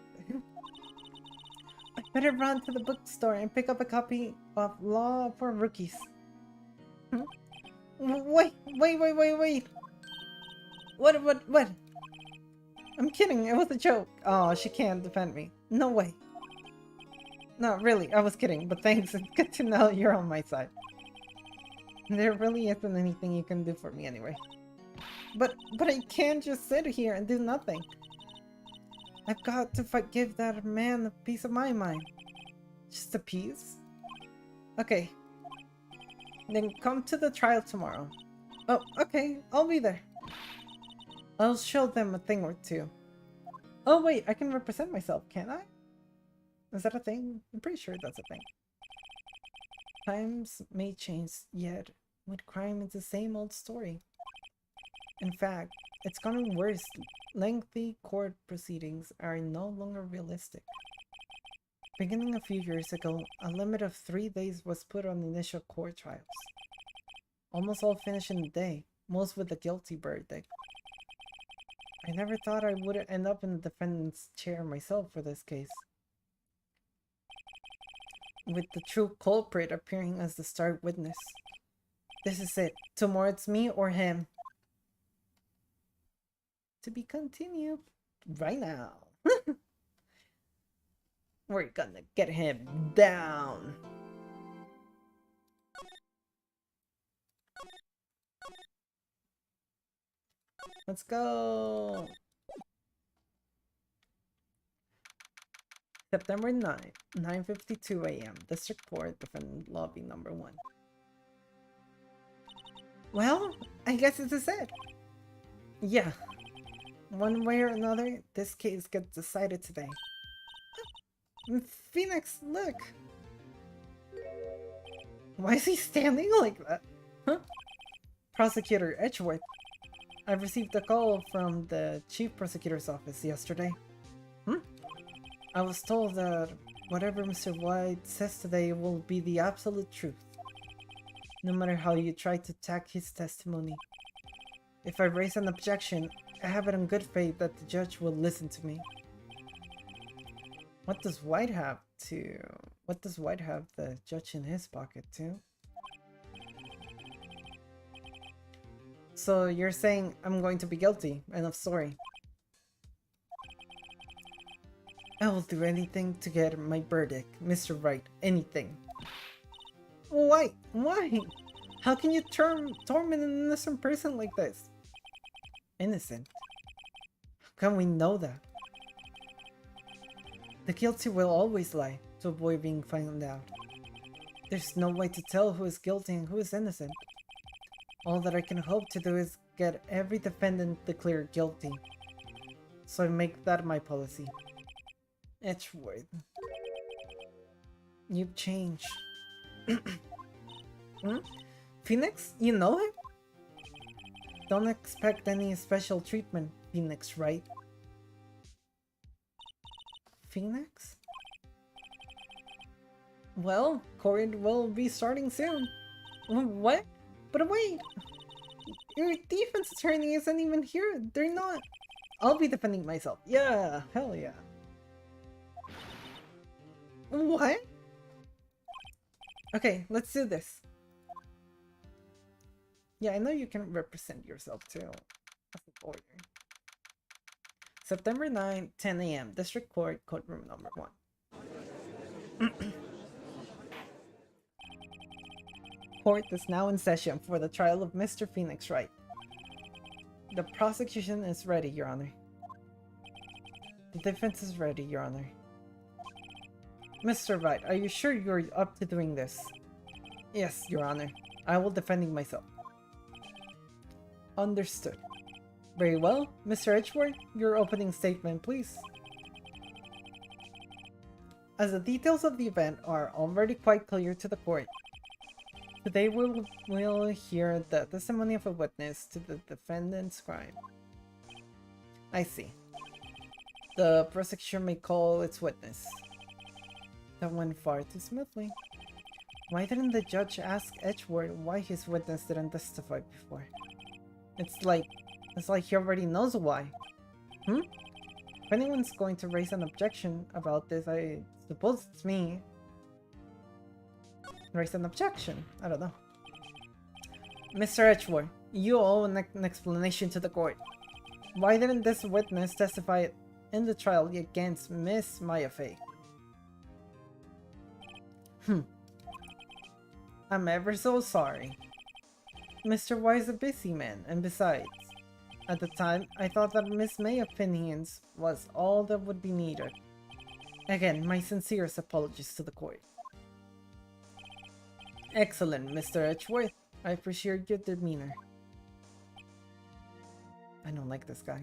I better run to the bookstore and pick up a copy of Law for Rookies. Wait! What? I'm kidding, it was a joke. Oh, she can't defend me. No way. No, really, I was kidding, but thanks. It's good to know you're on my side. There really isn't anything you can do for me anyway. But I can't just sit here and do nothing. I've got to give that man a piece of my mind. Just a piece? Okay. Then come to the trial tomorrow. Oh, okay, I'll be there. I'll show them a thing or two. Oh wait, I can represent myself, can't I? Is that a thing? I'm pretty sure that's a thing. Times may change, yet with crime it's the same old story. In fact, it's gotten worse. Lengthy court proceedings are no longer realistic. Beginning a few years ago, a limit of 3 days was put on initial court trials. Almost all finished in a day, most with a guilty verdict. I never thought I would end up in the defendant's chair myself for this case. With the true culprit appearing as the star witness. This is it. Tomorrow it's me or him. To be continued right now. We're gonna get him down. Let's go. September 9th, 9:52 a.m. District Court, Defendant Lobby number 1. Well, I guess this is it. Yeah. One way or another, this case gets decided today. Phoenix, look! Why is he standing like that? Huh? Prosecutor Edgeworth. I received a call from the Chief Prosecutor's office yesterday. I was told that whatever Mr. White says today will be the absolute truth. No matter how you try to attack his testimony. If I raise an objection, I have it in good faith that the judge will listen to me. What does White have the judge in his pocket too? So you're saying I'm going to be guilty, and I'm sorry. I will do anything to get my verdict, Mr. Wright. Anything. Why? Why? How can you torment an innocent person like this? Innocent? How can we know that? The guilty will always lie to avoid being found out. There's no way to tell who is guilty and who is innocent. All that I can hope to do is get every defendant declared guilty. So I make that my policy. Edgeworth. You've changed. Hmm? Phoenix? You know him? Don't expect any special treatment, Phoenix Wright. Phoenix? Well, Corp will be starting soon. What? But wait! Your defense attorney isn't even here. They're not. I'll be defending myself. Yeah, hell yeah. What? Okay, let's do this. Yeah, I know you can represent yourself too. As a lawyer. September 9, 10 a.m. District Court, courtroom number 1. Court is now in session for the trial of Mr. Phoenix Wright. The prosecution is ready, Your Honor. The defense is ready, Your Honor. Mr. Wright, are you sure you're up to doing this? Yes, Your Honor. I will defending myself. Understood. Very well. Mr. Edgeworth, your opening statement, please. As the details of the event are already quite clear to the court, today we'll hear the testimony of a witness to the defendant's crime. I see. The prosecution may call its witness. That went far too smoothly. Why didn't the judge ask Edgeworth why his witness didn't testify before? It's like he already knows why. If anyone's going to raise an objection about this, I suppose it's me. Raise an objection? I don't know. Mr. Edgeworth, you owe an explanation to the court. Why didn't this witness testify in the trial against Miss Maya Fey? I'm ever so sorry. Mr. Y is a busy man, and besides, at the time, I thought that Miss May's opinions was all that would be needed. Again, my sincerest apologies to the court. Excellent, Mr. Edgeworth. I appreciate your demeanor. I don't like this guy.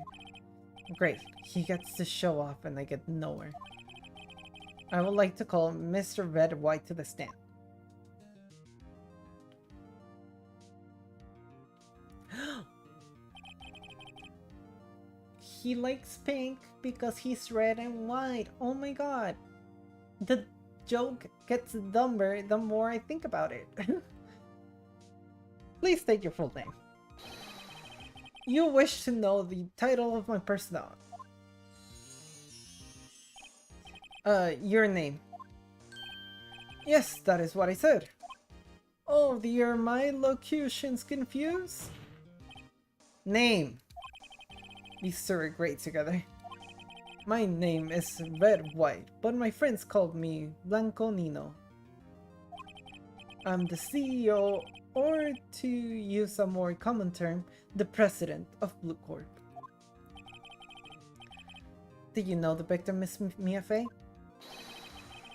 Great, he gets to show off and I get nowhere. I would like to call Mr. Red White to the stand. He likes pink because he's red and white. Oh my god. The joke gets dumber the more I think about it. Please state your full name. You wish to know the title of my persona. Your name. Yes, that is what I said. Oh dear, my locution's confused. Name. These two are great together. My name is Red White, but my friends call me Blanco Nino. I'm the CEO, or to use a more common term, the president of Blue Corp. Did you know the victim, Miss Mia Fey?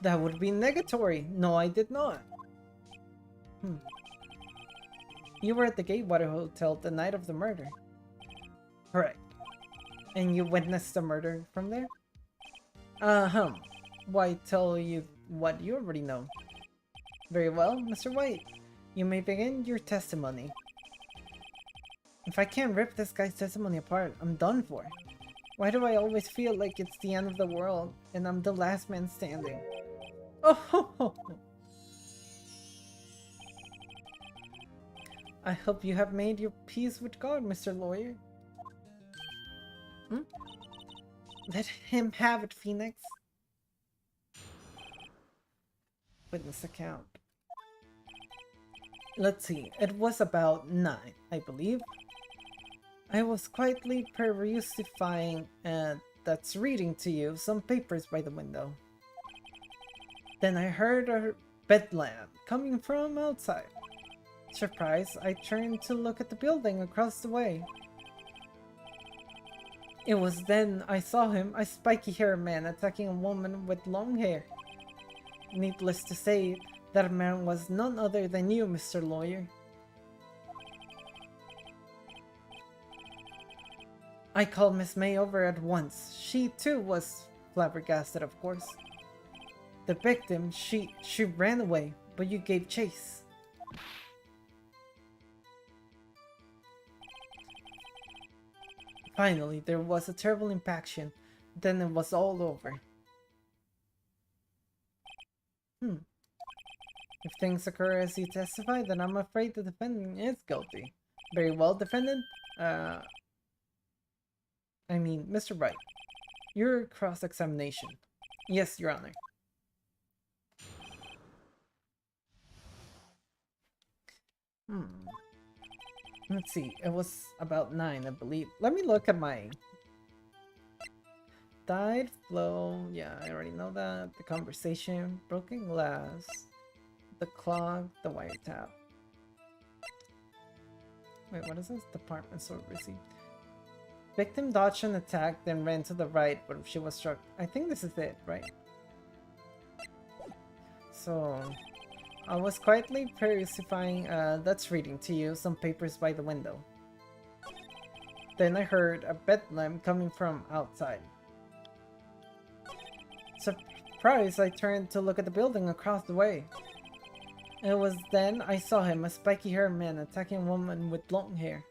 That would be negatory. No, I did not. You were at the Gatewater Hotel the night of the murder. Correct. And you witnessed the murder from there? Why tell you what you already know? Very well, Mr. White. You may begin your testimony. If I can't rip this guy's testimony apart, I'm done for. Why do I always feel like it's the end of the world and I'm the last man standing? Oh! I hope you have made your peace with God, Mr. Lawyer. Let him have it, Phoenix. Witness account. Let's see, it was about 9, I believe. I was quietly perusifying that's reading to you some papers by the window. Then I heard a bedlam coming from outside. Surprised, I turned to look at the building across the way. It was then I saw him, a spiky-haired man attacking a woman with long hair. Needless to say, that man was none other than you, Mr. Lawyer. I called Miss May over at once. She too was flabbergasted, of course. The victim, she ran away, but you gave chase. Finally, there was a terrible impaction. Then it was all over. If things occur as you testify, then I'm afraid the defendant is guilty. Very well, defendant. Mr. Wright. Your cross-examination. Yes, Your Honor. Let's see, it was about 9, I believe. Let me look at my... Died, flow, yeah, I already know that. The conversation, broken glass, the clock, the wiretap. Wait, what is this? Department store receipt. Victim dodged an attack, then ran to the right, but she was struck. I think this is it, right? So... I was quietly pacifying, that's reading to you some papers by the window. Then I heard a bedlam coming from outside. Surprised, I turned to look at the building across the way. It was then I saw him, a spiky-haired man attacking a woman with long hair.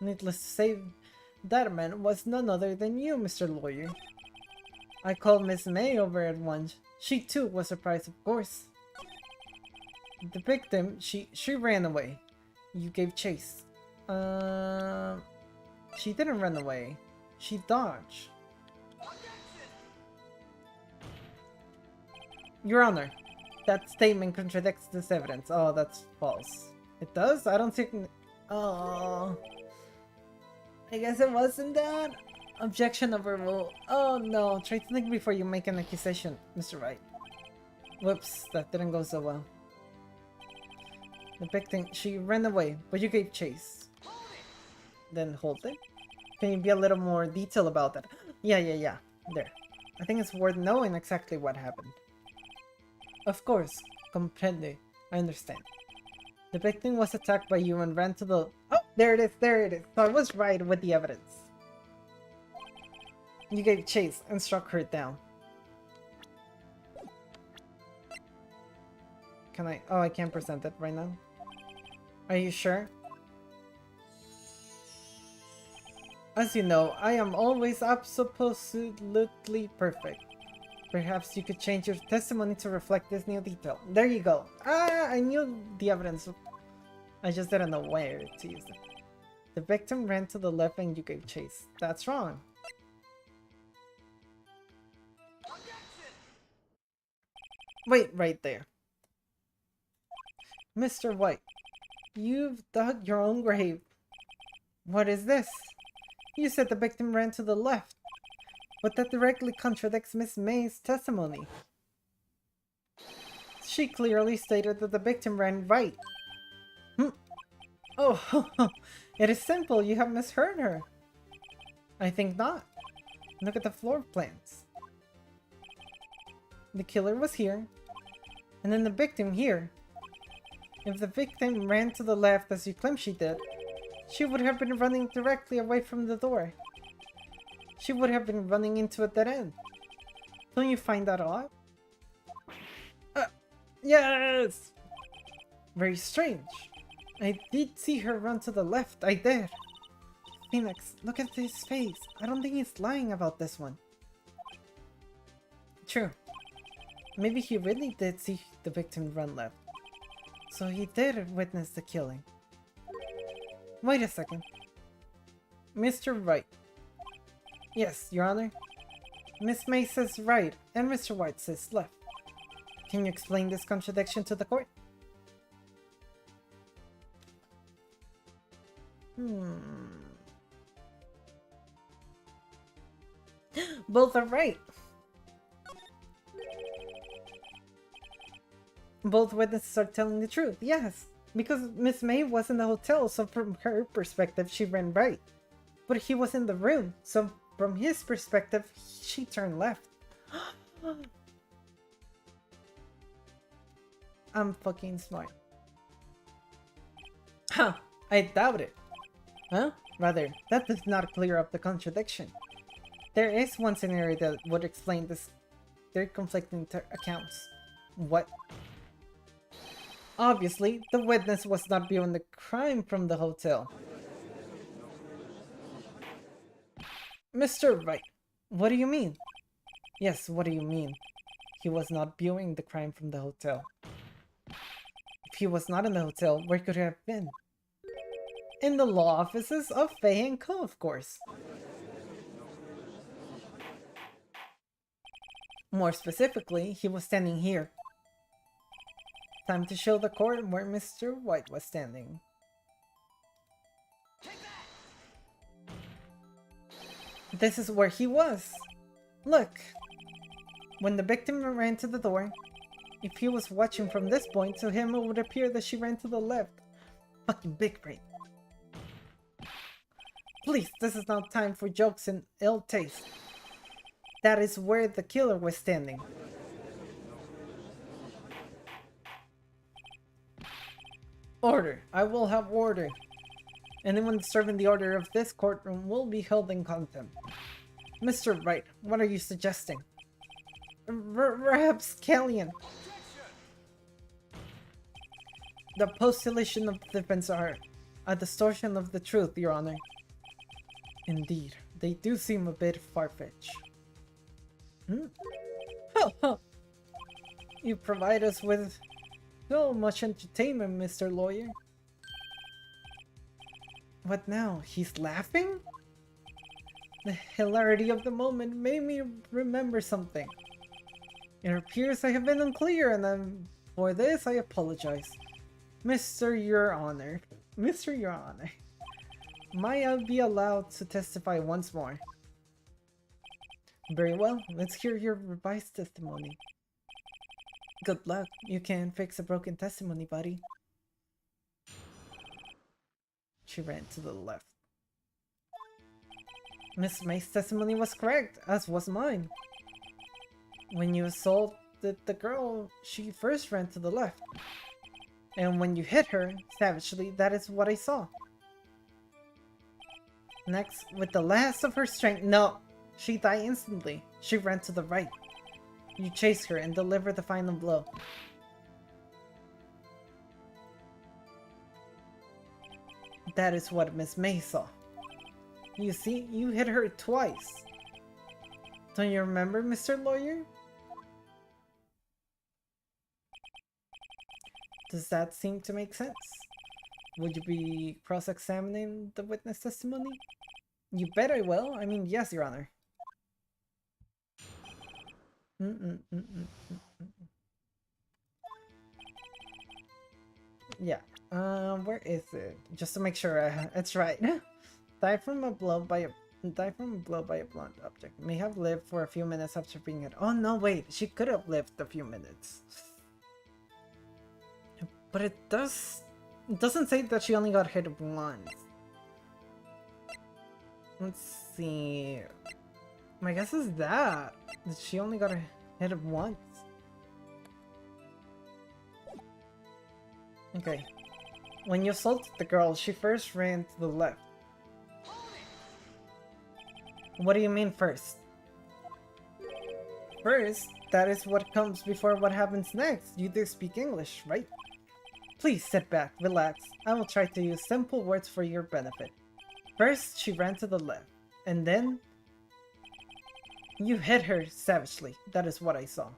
Needless to say, that man was none other than you, Mr. Lawyer. I called Miss May over at once. She too was surprised, of course. The victim, she ran away. You gave chase. She didn't run away. She dodged. Your Honor, that statement contradicts this evidence. Oh, that's false. It does? I don't think... Oh... I guess it wasn't that. Objection overruled. Oh no, try to think before you make an accusation, Mr. Wright. Whoops, that didn't go so well. The victim, she ran away, but you gave chase. Then hold it. Can you be a little more detailed about that? Yeah. There. I think it's worth knowing exactly what happened. Of course. Comprende. I understand. The victim was attacked by you and ran to the... Oh! There it is! So I was right with the evidence. You gave chase and struck her down. Can I... Oh, I can't present it right now. Are you sure? As you know, I am always absolutely perfect. Perhaps you could change your testimony to reflect this new detail. There you go. Ah, I knew the evidence. I just didn't know where to use it. The victim ran to the left and you gave chase. That's wrong. Wait, right there. Mr. White, you've dug your own grave. What is this? You said the victim ran to the left, but that directly contradicts Miss May's testimony. She clearly stated that the victim ran right. Oh, it is simple. You have misheard her. I think not. Look at the floor plans. The killer was here, and then the victim here. If the victim ran to the left as you claim she did, she would have been running directly away from the door. She would have been running into a dead end. Don't you find that odd? Yes! Very strange. I did see her run to the left, I did. Phoenix, look at his face. I don't think he's lying about this one. True. Maybe he really did see the victim run left. So he did witness the killing. Wait a second. Mr. Wright. Yes, Your Honor. Miss May says right, and Mr. White says left. Can you explain this contradiction to the court? Both are right. Both witnesses are telling the truth, yes. Because Miss May was in the hotel, so from her perspective, she ran right. But he was in the room, so from his perspective, she turned left. I'm fucking smart. Huh, I doubt it. Huh? Rather, that does not clear up the contradiction. There is one scenario that would explain this. They're conflicting accounts. What? Obviously, the witness was not viewing the crime from the hotel. Mr. Wright, what do you mean? Yes, what do you mean? He was not viewing the crime from the hotel. If he was not in the hotel, where could he have been? In the law offices of Faye & Co., of course. More specifically, he was standing here. Time to show the court where Mr. White was standing. This is where he was. Look. When the victim ran to the door, if he was watching from this point, to him it would appear that she ran to the left. Fucking big brain. Please, this is not time for jokes and ill taste. That is where the killer was standing. Order. I will have order. Anyone disturbing the order of this courtroom will be held in contempt. Mr. Wright, what are you suggesting? Perhaps Callian. The postulation of defense are a distortion of the truth, Your Honor. Indeed, they do seem a bit far-fetched. You provide us with so much entertainment, Mr. Lawyer. What now? He's laughing? The hilarity of the moment made me remember something. It appears I have been unclear, and for this I apologize. Mr. Your Honor. Mr. Your Honor. Might I be allowed to testify once more? Very well, let's hear your revised testimony. Good luck. You can fix a broken testimony, buddy. She ran to the left. Miss May's testimony was correct, as was mine. When you assaulted the girl, she first ran to the left. And when you hit her savagely, that is what I saw. Next, with the last of her strength, no, she died instantly. She ran to the right. You chased her and delivered the final blow. That is what Miss May saw. You see, you hit her twice. Don't you remember, Mr. Lawyer? Does that seem to make sense? Would you be cross-examining the witness testimony? You bet I will. I mean, yes, Your Honor. Yeah. Where is it? Just to make sure it's right. Die from a blow by a blunt object. May have lived for a few minutes after being hit. Oh no, wait. She could have lived a few minutes. But it doesn't say that she only got hit once. Let's see. My guess is that she only got hit once. Okay. When you assaulted the girl, she first ran to the left. What do you mean first? First, that is what comes before what happens next. You do speak English, right? Please sit back, relax. I will try to use simple words for your benefit. First, she ran to the left, and then you hit her savagely. That is what I saw.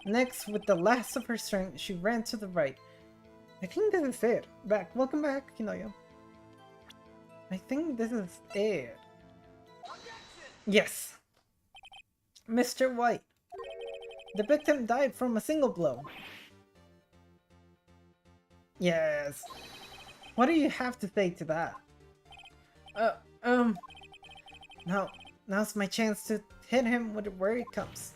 Next, with the last of her strength, she ran to the right. I think this is it. Welcome back, Kinoyo. I think this is it. Yes. Mr. White. The victim died from a single blow. Yes. What do you have to say to that? Now, Now's my chance to hit him with where it counts.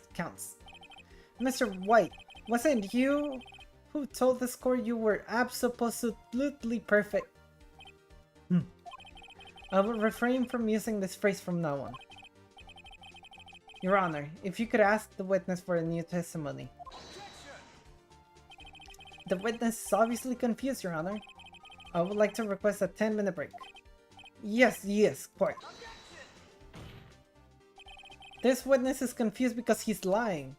Mr. White, wasn't it you who told the score you were absolutely perfect? I will refrain from using this phrase from now on. Your Honor, if you could ask the witness for a new testimony. The witness is obviously confused, Your Honor. I would like to request a 10-minute break. Yes, Court. This witness is confused because he's lying.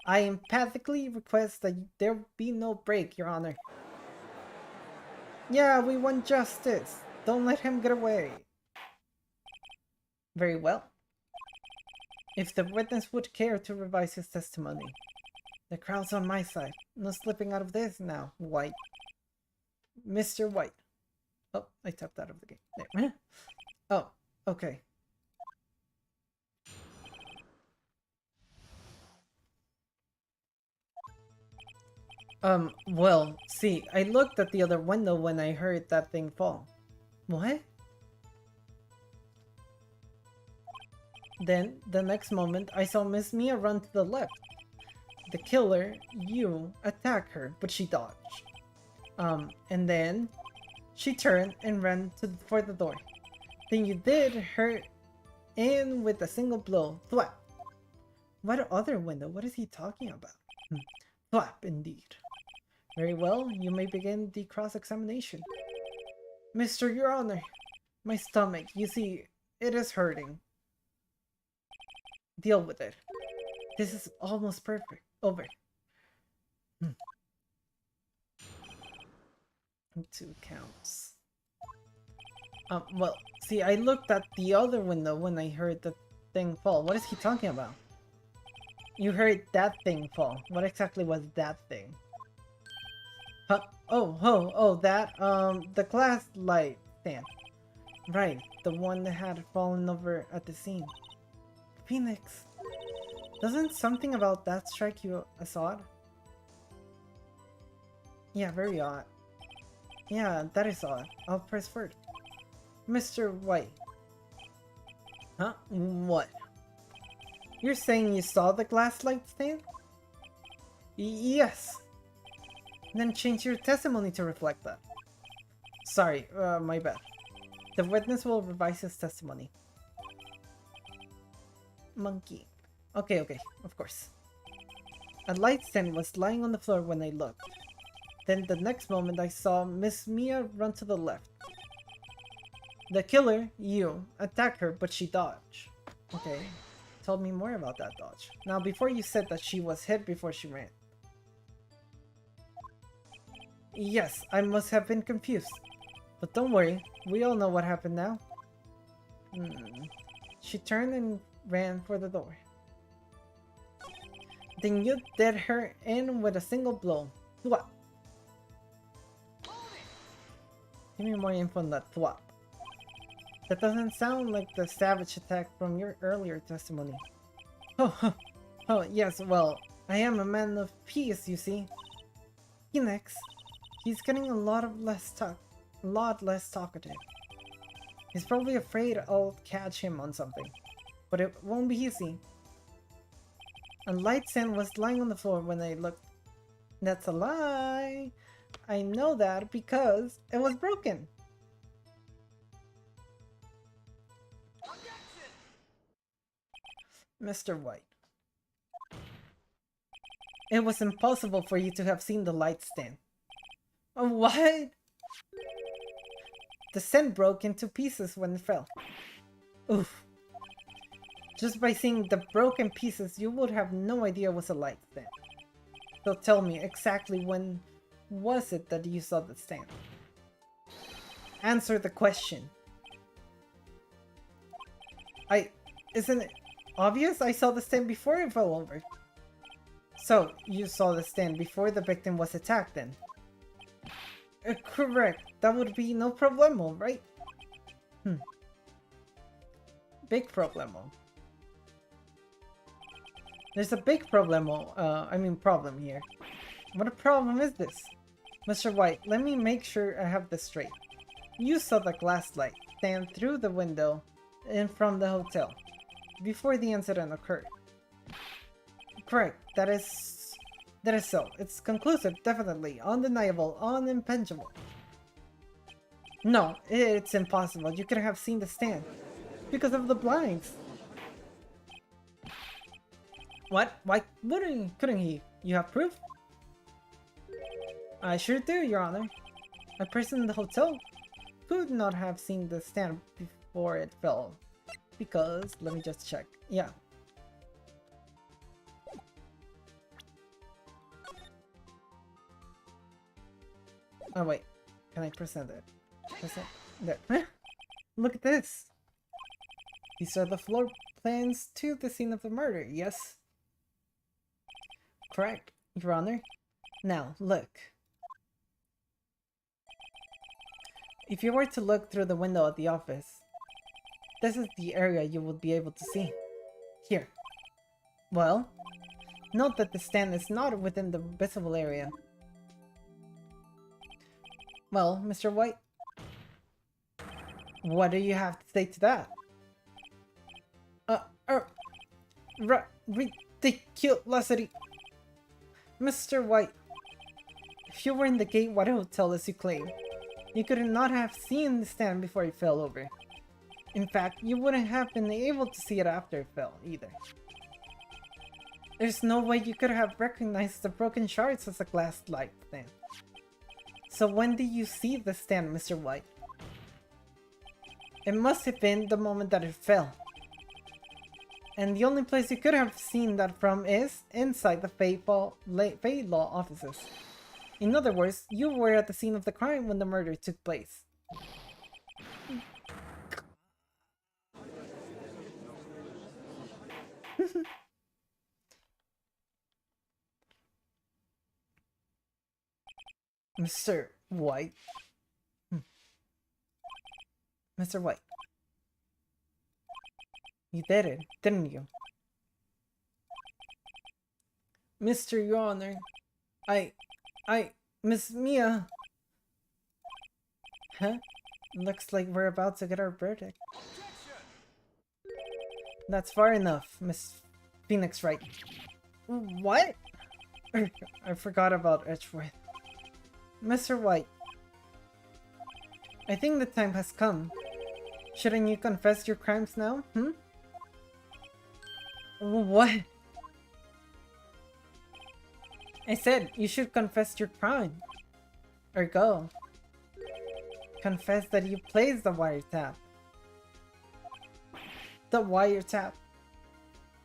I emphatically request that there be no break, Your Honor. Yeah, we want justice. Don't let him get away. Very well. If the witness would care to revise his testimony. The crowd's on my side. No slipping out of this now, White. Mr. White. Oh, I tapped out of the game. There. Oh, okay. Well, see, I looked at the other window when I heard that thing fall. What? Then, the next moment, I saw Miss Mia run to the left. The killer, you, attacked her, but she dodged. And then she turned and ran for the door. Then you did her in with a single blow. Thwap. What other window? What is he talking about? Thwap, indeed. Very well, you may begin the cross-examination. Mr. Your Honor, my stomach, you see, it is hurting. Deal with it. This is almost perfect. Over. 2 counts. Well, see, I looked at the other window when I heard the thing fall. What is he talking about? You heard that thing fall. What exactly was that thing? Huh? Oh, that, the glass light stand. Right, the one that had fallen over at the scene. Phoenix, doesn't something about that strike you as odd? Yeah, very odd. Yeah, that is odd. I'll press first. Mr. White. Huh? What? You're saying you saw the glass light stand? Yes. Then change your testimony to reflect that. Sorry, my bad. The witness will revise his testimony. Monkey. Okay, of course. A light stand was lying on the floor when I looked. Then the next moment I saw Miss Mia run to the left. The killer, you, attacked her, but she dodged. Okay, tell me more about that dodge. Now, before you said that she was hit before she ran. Yes, I must have been confused. But don't worry, we all know what happened now. She turned and ran for the door. Then you did her in with a single blow. Thwap. Give me more info on that thwap. That doesn't sound like the savage attack from your earlier testimony. Oh, yes, well, I am a man of peace, you see. Phoenix, he's getting a lot less talkative. He's probably afraid I'll catch him on something, but it won't be easy. A light stand was lying on the floor when I looked. That's a lie. I know that because it was broken. Mr. White. It was impossible for you to have seen the light stand. What? The stand broke into pieces when it fell. Oof. Just by seeing the broken pieces, you would have no idea it was a light stand. So tell me, exactly when was it that you saw the stand? Answer the question. Isn't it obvious? I saw the stand before it fell over. So, you saw the stand before the victim was attacked then? Correct. That would be no problemo, right? Big problemo. There's a big problem here. What a problem is this? Mr. White, let me make sure I have this straight. You saw the glass light stand through the window and from the hotel, before the incident occurred. Correct, that is so. It's conclusive, definitely, undeniable, unimpingible. No, it's impossible. You couldn't have seen the stand. Because of the blinds. What? Why couldn't he? You have proof? I sure do, Your Honor. A person in the hotel could not have seen the stand before it fell. Because, let me just check. Yeah. Oh wait, can I present it? Present? There. Look at this! These are the floor plans to the scene of the murder, yes? Correct, Your Honor. Now, look. If you were to look through the window at the office, this is the area you would be able to see. Here. Well, note that the stand is not within the visible area. Well, Mr. White, what do you have to say to that? Ridiculosity. Mr. White, if you were in the Gateway Hotel as you claim, you could not have seen the stand before it fell over. In fact, you wouldn't have been able to see it after it fell, either. There's no way you could have recognized the broken shards as a glass light stand. So when did you see the stand, Mr. White? It must have been the moment that it fell. And the only place you could have seen that from is inside the Fate Law offices. In other words, you were at the scene of the crime when the murder took place. Mr. White. Mr. White. You did it, didn't you? Mr. Your Honor. Miss Mia. Huh? Looks like we're about to get our verdict. That's far enough, Miss Phoenix Wright. What? I forgot about Edgeworth. Mr. White, I think the time has come. Shouldn't you confess your crimes now, What? I said you should confess your crime. Or go. Confess that you placed the wiretap. The wiretap.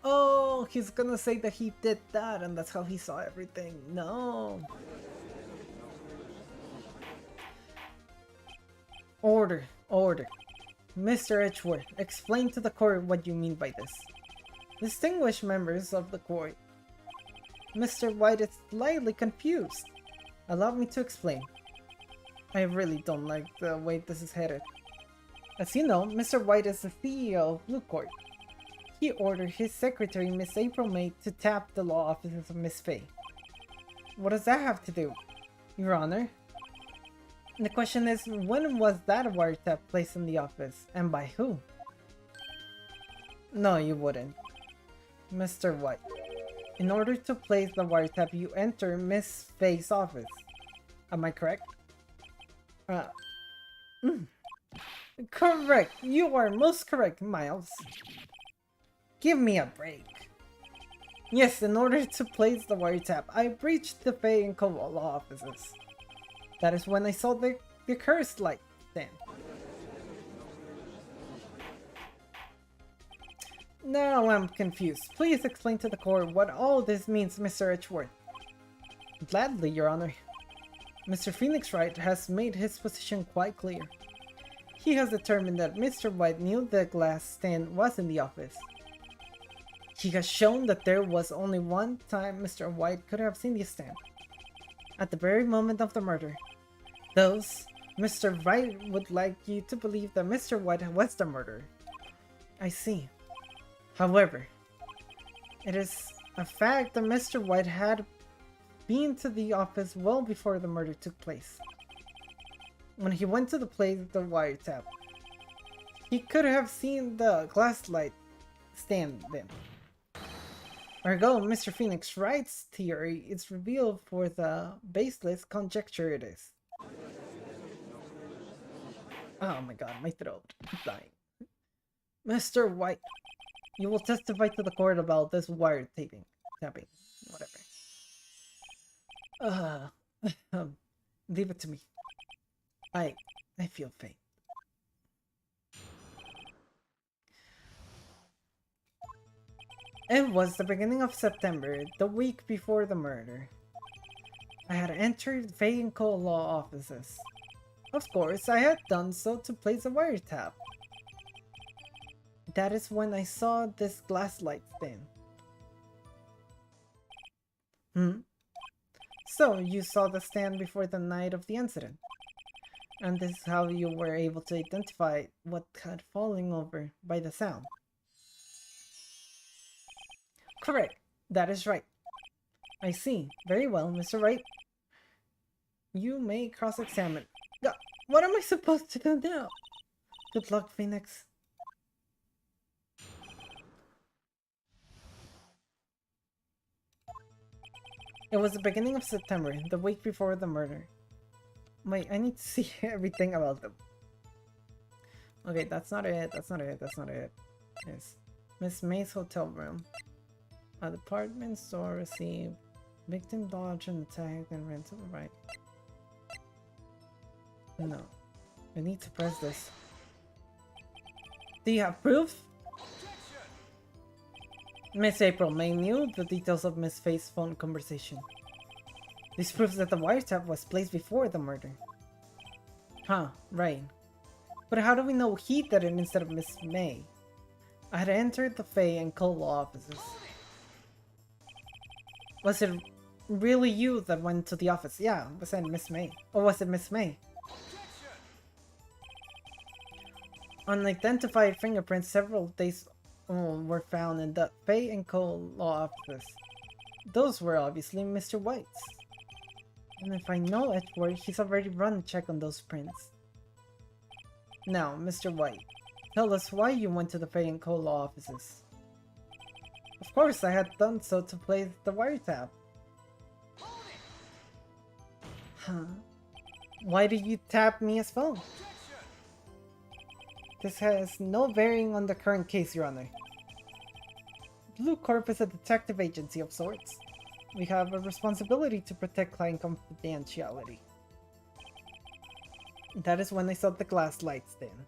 Oh, he's gonna say that he did that and that's how he saw everything. No. Order. Mr. Edgeworth, explain to the court what you mean by this. Distinguished members of the court, Mr. White is slightly confused. Allow me to explain. I really don't like the way this is headed. As you know, Mr. White is the CEO of Blue Corp. He ordered his secretary, Miss April May, to tap the law offices of Miss Faye. What does that have to do, Your Honor? The question is, when was that wiretap placed in the office, and by who? No, you wouldn't. Mr. White, in order to place the wiretap, you enter Miss Faye's office. Am I correct? Correct! You are most correct, Miles. Give me a break. Yes, in order to place the wiretap, I breached the Faye and Cobalt law offices. That is when I saw the cursed light stand. Now I'm confused. Please explain to the court what all this means, Mr. Edgeworth. Gladly, Your Honor. Mr. Phoenix Wright has made his position quite clear. He has determined that Mr. White knew the glass stand was in the office. He has shown that there was only one time Mr. White could have seen the stand. At the very moment of the murder. Thus, Mr. Wright would like you to believe that Mr. White was the murderer. I see. However, it is a fact that Mr. White had been to the office well before the murder took place. When he went to the place of the wiretap, He could have seen the glass light stand then. Ergo, Mr. Phoenix Wright's theory is revealed for the baseless conjecture it is. Oh my god, my throat. I'm dying. Mr. White, you will testify to the court about this tapping, whatever. Leave it to me. I feel faint. It was the beginning of September, the week before the murder. I had entered Fay and Co. law offices. Of course, I had done so to place a wiretap. That is when I saw this glass light stand. So, you saw the stand before the night of the incident. And this is how you were able to identify what had fallen over by the sound. Correct. That is right. I see. Very well, Mr. Wright. You may cross-examine. What am I supposed to do now? Good luck, Phoenix. It was the beginning of September, the week before the murder. Wait, I need to see everything about them. Okay, that's not it. That's not it. That's not it. Yes. Miss May's hotel room. A department store received. Victim dodged and attacked and ran to the right. No. I need to press this. Do you have proof? Miss April May knew the details of Miss Faye's phone conversation. This proves that the wiretap was placed before the murder. Huh, right. But how do we know he did it instead of Miss May? I had entered the Faye and Cole offices. Was it really you that went to the office? Yeah, was it Miss May? Or was it Miss May? Unidentified fingerprints several days old were found in the Faye and Cole law office. Those were obviously Mr. White's. And if I know Edward, he's already run a check on those prints. Now, Mr. White, tell us why you went to the Faye and Cole law offices. Of course, I had done so to place the wiretap. Huh? Why did you tap Mia's phone? This has no bearing on the current case, Your Honor. Blue Corp is a detective agency of sorts. We have a responsibility to protect client confidentiality. That is when I saw the glass lights then.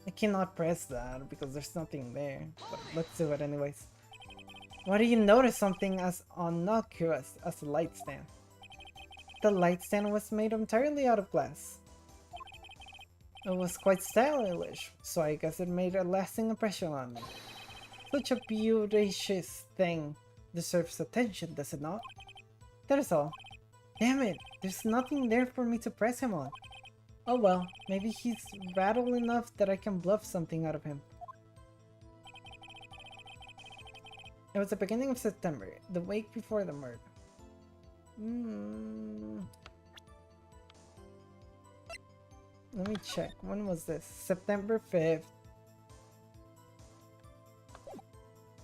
I cannot press that because there's nothing there, but let's do it anyways. Why do you notice something as innocuous as a light stand? The light stand was made entirely out of glass. It was quite stylish, so I guess it made a lasting impression on me. Such a beauteous thing deserves attention, does it not? That is all. Damn it, there's nothing there for me to press him on. Oh well, maybe he's rattled enough that I can bluff something out of him. It was the beginning of September, the week before the murder. Let me check. When was this? September 5th.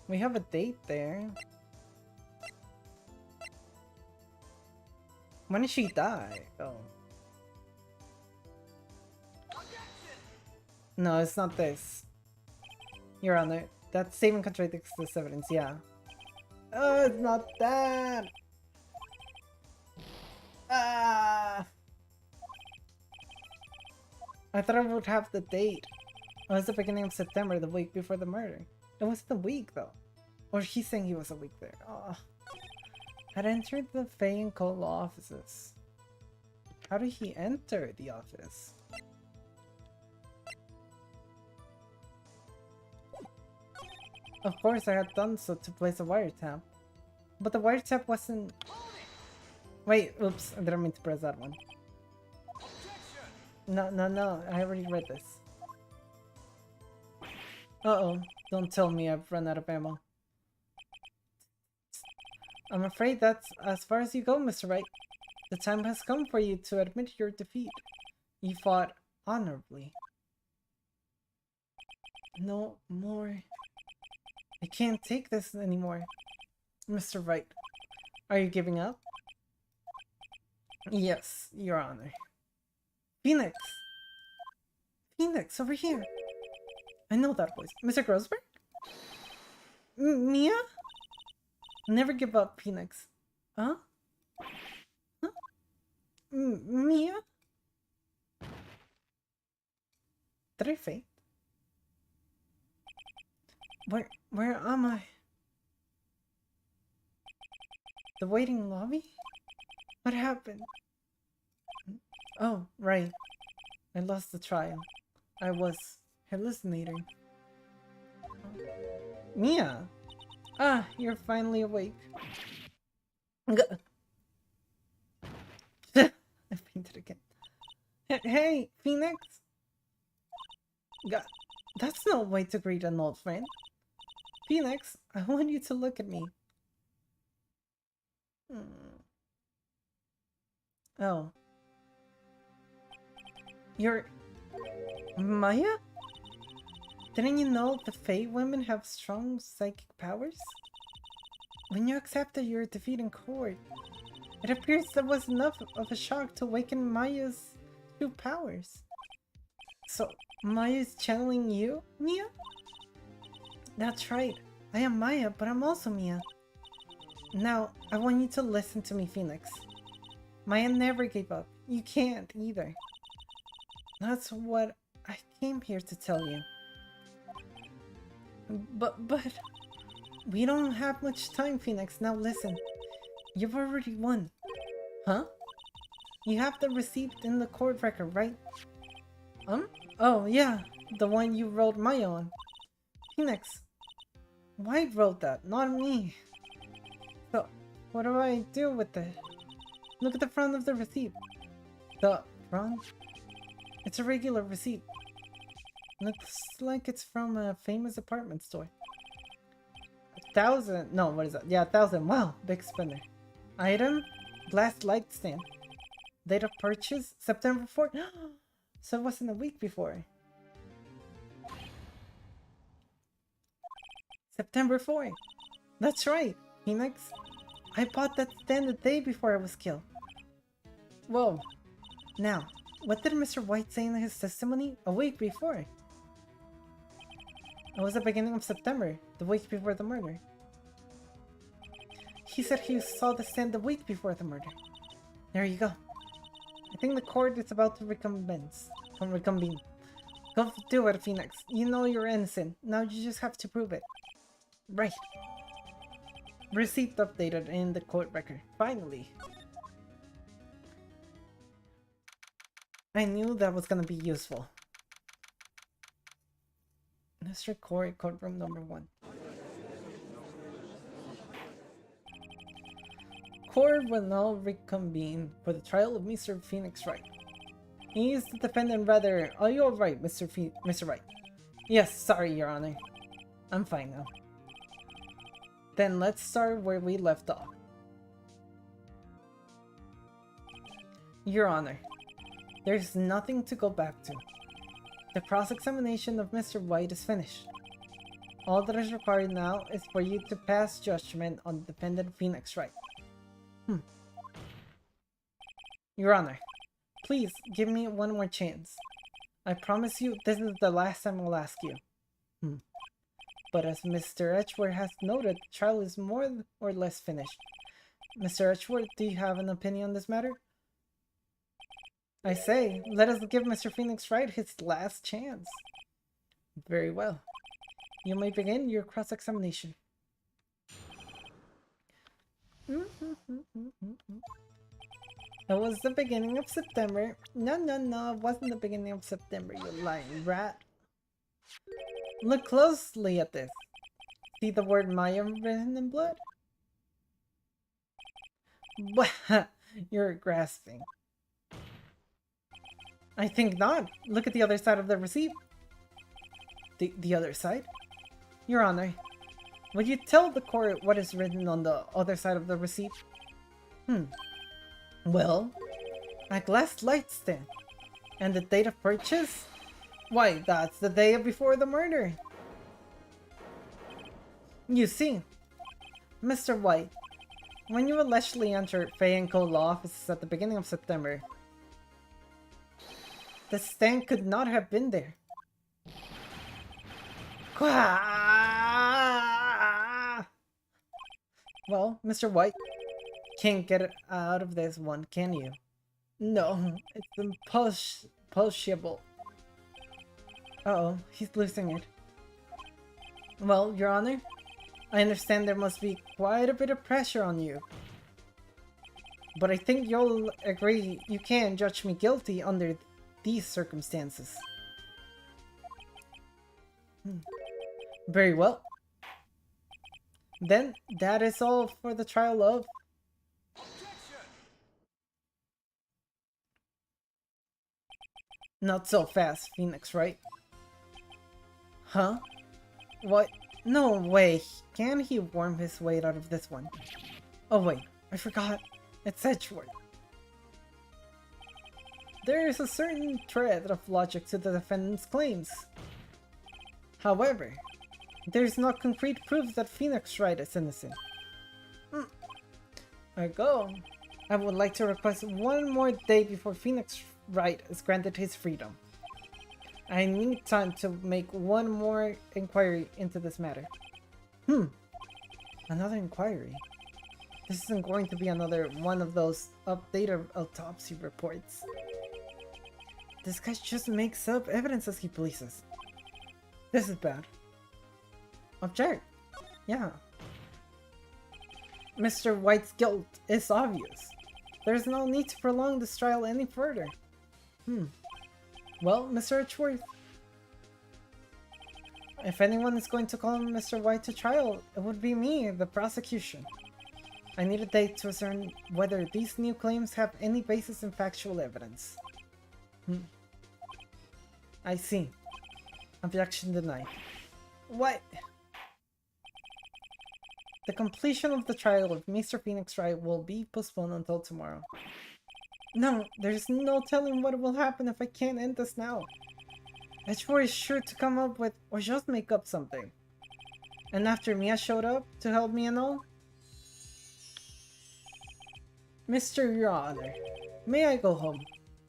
We have a date there. When did she die? Oh. No, it's not this. Your Honor, that statement contradicts this evidence, yeah. Oh, it's not that! Ah! I thought I would have the date. It was the beginning of September, the week before the murder. It wasn't a week, though. Or he's saying he was a week there. Oh. Had entered the Faye and Cole law offices. How did he enter the office? Of course, I had done so to place a wiretap. But the wiretap wasn't... Wait, oops, I didn't mean to press that one. No, I already read this. Uh-oh, don't tell me I've run out of ammo. I'm afraid that's as far as you go, Mr. Wright. The time has come for you to admit your defeat. You fought honorably. No more. I can't take this anymore. Mr. Wright, are you giving up? Yes, Your Honor. Phoenix! Phoenix, over here! I know that voice. Mr. Grossberg? Mia? Never give up, Phoenix. Huh? Huh? Mia? Did I faint? Where am I? The waiting lobby? What happened? Oh, right. I lost the trial. I was hallucinating. Mia! Ah, you're finally awake. I fainted again. Hey, Phoenix! That's no way to greet an old friend. Phoenix, I want you to look at me. Oh. You're... Maya? Didn't you know the Fae women have strong psychic powers? When you accepted your defeat in court, it appears that was enough of a shock to awaken Maya's true powers. So, Maya's channeling you, Mia? That's right. I am Maya, but I'm also Mia. Now, I want you to listen to me, Phoenix. Maya never gave up. You can't either. That's what I came here to tell you. But we don't have much time, Phoenix. Now listen. You've already won. Huh? You have the receipt in the court record, right? Oh, yeah. The one you wrote Maya on. Phoenix. White wrote that, not me. So, what do I do with it? Look at the front of the receipt. The front? It's a regular receipt. Looks like it's from a famous apartment store. 1,000. No, what is that? Yeah, 1,000. Wow, big spender. Item? Glass light stand. Date of purchase? September 4th. So it wasn't a week before. September 4th. That's right, Phoenix. I bought that stand the day before I was killed. Whoa. Now, what did Mr. White say in his testimony a week before? It was the beginning of September, the week before the murder. He said he saw the stand the week before the murder. There you go. I think the court is about to reconvene. Go do it, Phoenix. You know you're innocent. Now you just have to prove it. Right. Receipt updated in the court record. Finally. I knew that was gonna be useful. District Court, courtroom number 1. Court will now reconvene for the trial of Mr. Phoenix Wright. He is the defendant rather... Are you alright, Mr. Wright? Yes, sorry, Your Honor. I'm fine now. Then let's start where we left off. Your Honor, there's nothing to go back to. The cross-examination of Mr. White is finished. All that is required now is for you to pass judgment on the defendant Phoenix Wright. Your Honor, please give me one more chance. I promise you this is the last time I'll ask you. But as Mr. Edgeworth has noted, the trial is more or less finished. Mr. Edgeworth, do you have an opinion on this matter? I say, let us give Mr. Phoenix Wright his last chance. Very well. You may begin your cross-examination. It was the beginning of September. No, it wasn't the beginning of September, you lying rat. Look closely at this. See the word Maya written in blood? You're grasping. I think not. Look at the other side of the receipt. The other side? Your Honor, would you tell the court what is written on the other side of the receipt? Well, a glass light stand. And the date of purchase? Why, that's the day before the murder. You see, Mr. White, when you allegedly entered Fei & Co. law offices at the beginning of September, the stand could not have been there. Well, Mr. White, can't get it out of this one, can you? No, it's impossible. Uh-oh, he's losing it. Well, Your Honor, I understand there must be quite a bit of pressure on you. But I think you'll agree you can't judge me guilty under these circumstances. Very well. Then, that is all for the trial of... Not so fast, Phoenix Wright. Huh? What? No way. Can he worm his way out of this one? Oh wait, I forgot. It's Edgeworth. There is a certain thread of logic to the defendant's claims. However, there is no concrete proof that Phoenix Wright is innocent. Ergo, I would like to request one more day before Phoenix Wright is granted his freedom. I need time to make one more inquiry into this matter. Another inquiry? This isn't going to be another one of those updated autopsy reports. This guy just makes up evidence as he pleases. This is bad. Object. Yeah. Mr. White's guilt is obvious. There's no need to prolong this trial any further. Well, Mr. Edgeworth, if anyone is going to call Mr. White to trial, it would be me, the prosecution. I need a date to ascertain whether these new claims have any basis in factual evidence. I see. Objection denied. What? The completion of the trial of Mr. Phoenix Wright will be postponed until tomorrow. No, there's no telling what will happen if I can't end this now. Edgeworth is sure to come up with or just make up something. And after Mia showed up to help me and all? Mr. Your Honor, may I go home?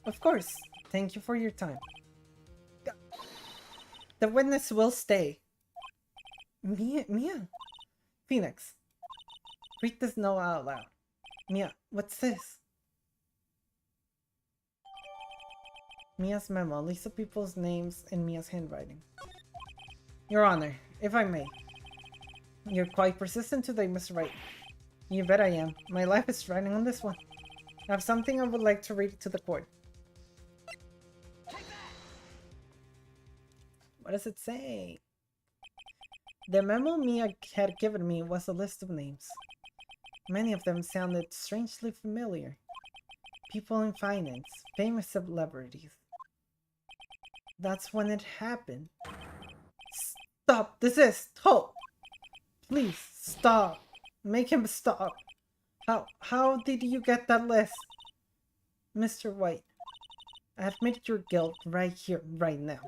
Of course. Thank you for your time. The witness will stay. Mia? Phoenix, read this note out loud. Mia, what's this? Mia's memo, lists of people's names in Mia's handwriting. Your Honor, if I may. You're quite persistent today, Mr. Wright. You bet I am. My life is riding on this one. I have something I would like to read to the court. What does it say? The memo Mia had given me was a list of names. Many of them sounded strangely familiar. People in finance, famous celebrities. That's when it happened. Stop! Desist! Halt! Please, stop! Make him stop! How did you get that list? Mr. White, admit your guilt right here, right now.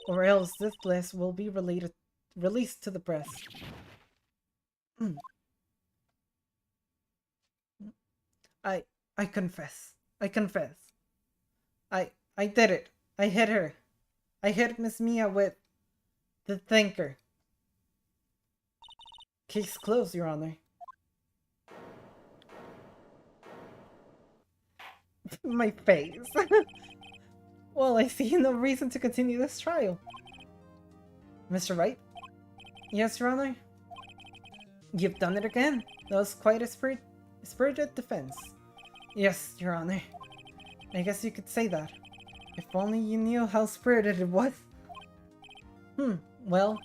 Or else this list will be released to the press. I confess. I confess. I did it. I hit her. I hit Miss Mia with the thinker. Case closed, Your Honor. My face. Well, I see no reason to continue this trial. Mr. Wright? Yes, Your Honor? You've done it again. That was quite a spirited defense. Yes, Your Honor. I guess you could say that. If only you knew how spirited it was. Well,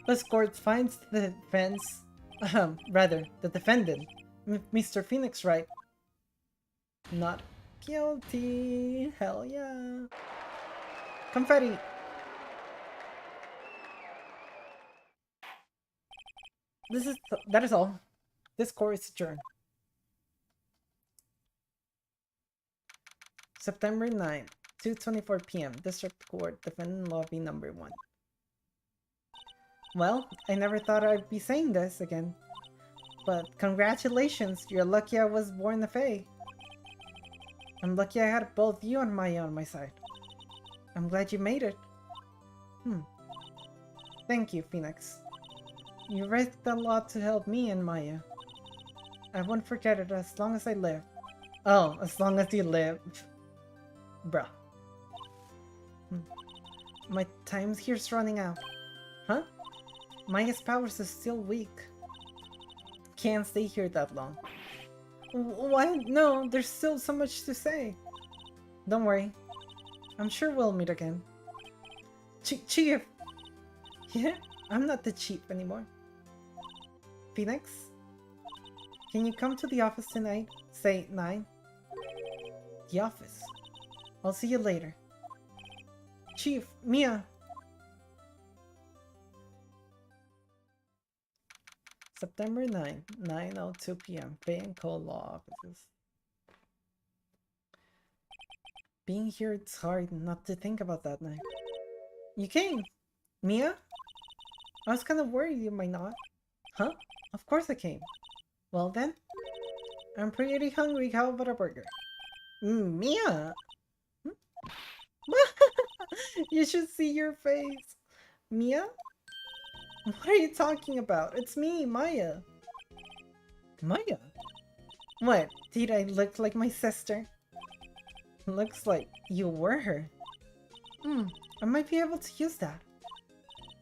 this court finds the defense... the defendant, Mr. Phoenix Wright, not guilty. Hell yeah. Confetti. That is all. This court is adjourned. September 9th, 2:24 p.m. District Court, Defendant Lobby Number 1. Well, I never thought I'd be saying this again. But congratulations, you're lucky I was born a Fae. I'm lucky I had both you and Maya on my side. I'm glad you made it. Thank you, Phoenix. You risked a lot to help me and Maya. I won't forget it as long as I live. Oh, as long as you live. Bruh. My time's here's running out. Huh? Maya's powers are still weak. Can't stay here that long. Why? No, there's still so much to say. Don't worry. I'm sure we'll meet again. Chief! Yeah? I'm not the chief anymore. Phoenix? Can you come to the office tonight? Say 9? The office. I'll see you later. Chief, Mia! September 9, 9:02 p.m. Bay and Cole Law Offices. Being here, it's hard not to think about that night. You came! Mia? I was kind of worried you might not. Huh? Of course I came. Well then, I'm pretty hungry. How about a burger? Mia! You should see your face. Mia? What are you talking about? It's me, Maya. Maya? What? Did I look like my sister? Looks like you were her. I might be able to use that.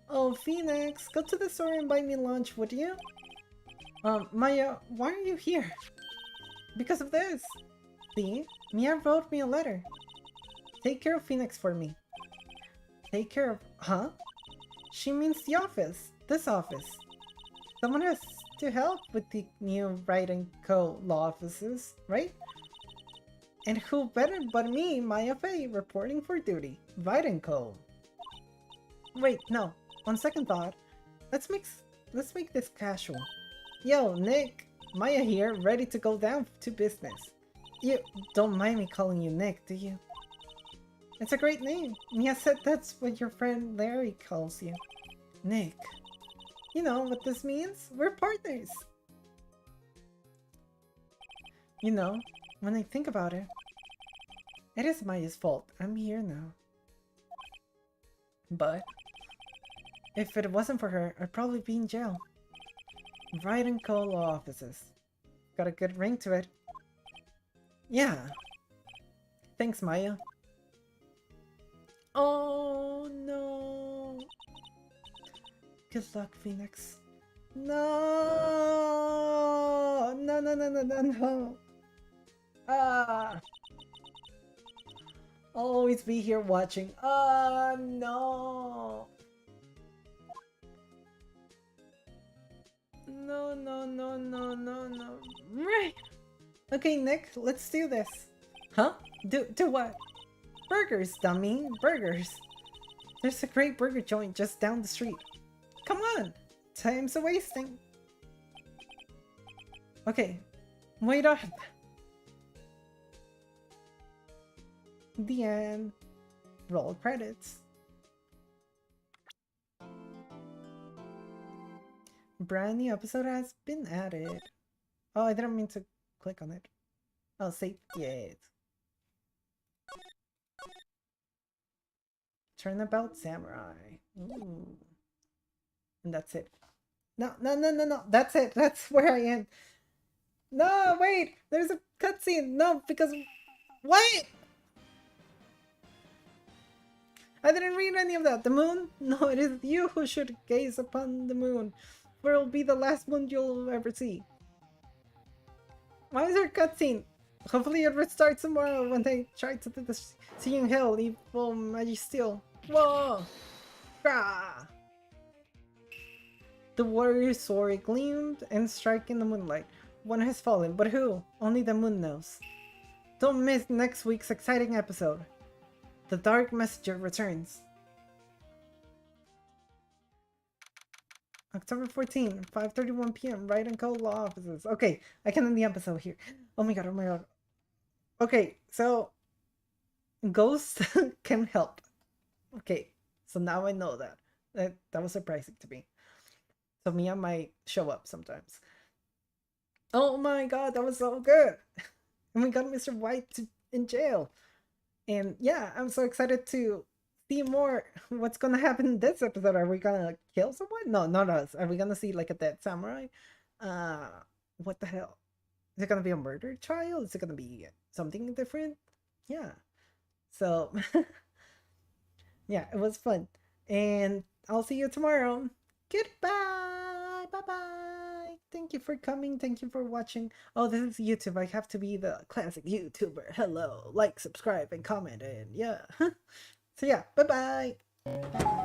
Oh, Phoenix, go to the store and buy me lunch, would you? Maya, why are you here? Because of this. See? Mia wrote me a letter. Take care of Phoenix for me. Take care of... Huh? She means the office. This office. Someone has to help with the new Wright & Co. law offices, right? And who better but me, Maya Faye, reporting for duty. Wright & Co. Wait, no. On second thought, let's make this casual. Yo, Nick. Maya here, ready to go down to business. You don't mind me calling you Nick, do you? It's a great name. Mia said that's what your friend Larry calls you. Nick. You know what this means? We're partners. You know, when I think about it, it is Maya's fault. I'm here now. But if it wasn't for her, I'd probably be in jail. Wright & Co. law offices. Got a good ring to it. Yeah. Thanks, Maya. Oh, no. Good luck, Phoenix. No! No, no, no, no, no, no. Ah! I'll always be here watching. Ah, no! No, no, no, no, no, no. Right! Okay, Nick, let's do this. Huh? Do what? Burgers, dummy. Burgers. There's a great burger joint just down the street. Come on! Time's a-wasting. Okay. Wait up. The end. Roll credits. Brand new episode has been added. Oh, I didn't mean to click on it. Oh, save it. Turnabout Samurai. Ooh. And that's it. No, no, no, no, no. That's it. That's where I end. No, wait. There's a cutscene. No, because... What? I didn't read any of that. The moon? No, it is you who should gaze upon the moon. For it will be the last moon you'll ever see. Why is there a cutscene? Hopefully it restarts tomorrow when they try to do the Seeing Hell, Evil Magic Steel. Whoa! Ah! The warrior's sword gleamed and struck in the moonlight. One has fallen, but who? Only the moon knows. Don't miss next week's exciting episode. The Dark Messenger returns. October 14, 5:31 p.m. Wright & Co. law offices. Okay, I can end the episode here. Oh my god, oh my god. Okay, so... Ghosts can help. Okay, so now I know that. That was surprising to me. So Mia might show up sometimes. Oh my god, that was so good! And we got Mr. White in jail. And yeah, I'm so excited to see more. What's gonna happen in this episode? Are we gonna kill someone? No, not us. Are we gonna see like a dead samurai? Uh, what the hell? Is it gonna be a murder trial? Is it gonna be something different? Yeah. So yeah, it was fun. And I'll see you tomorrow. Goodbye. Bye bye. Thank you for coming. Thank you for watching. Oh, this is YouTube. I have to be the classic YouTuber. Hello. Like, subscribe, and comment. And yeah. So yeah, bye bye.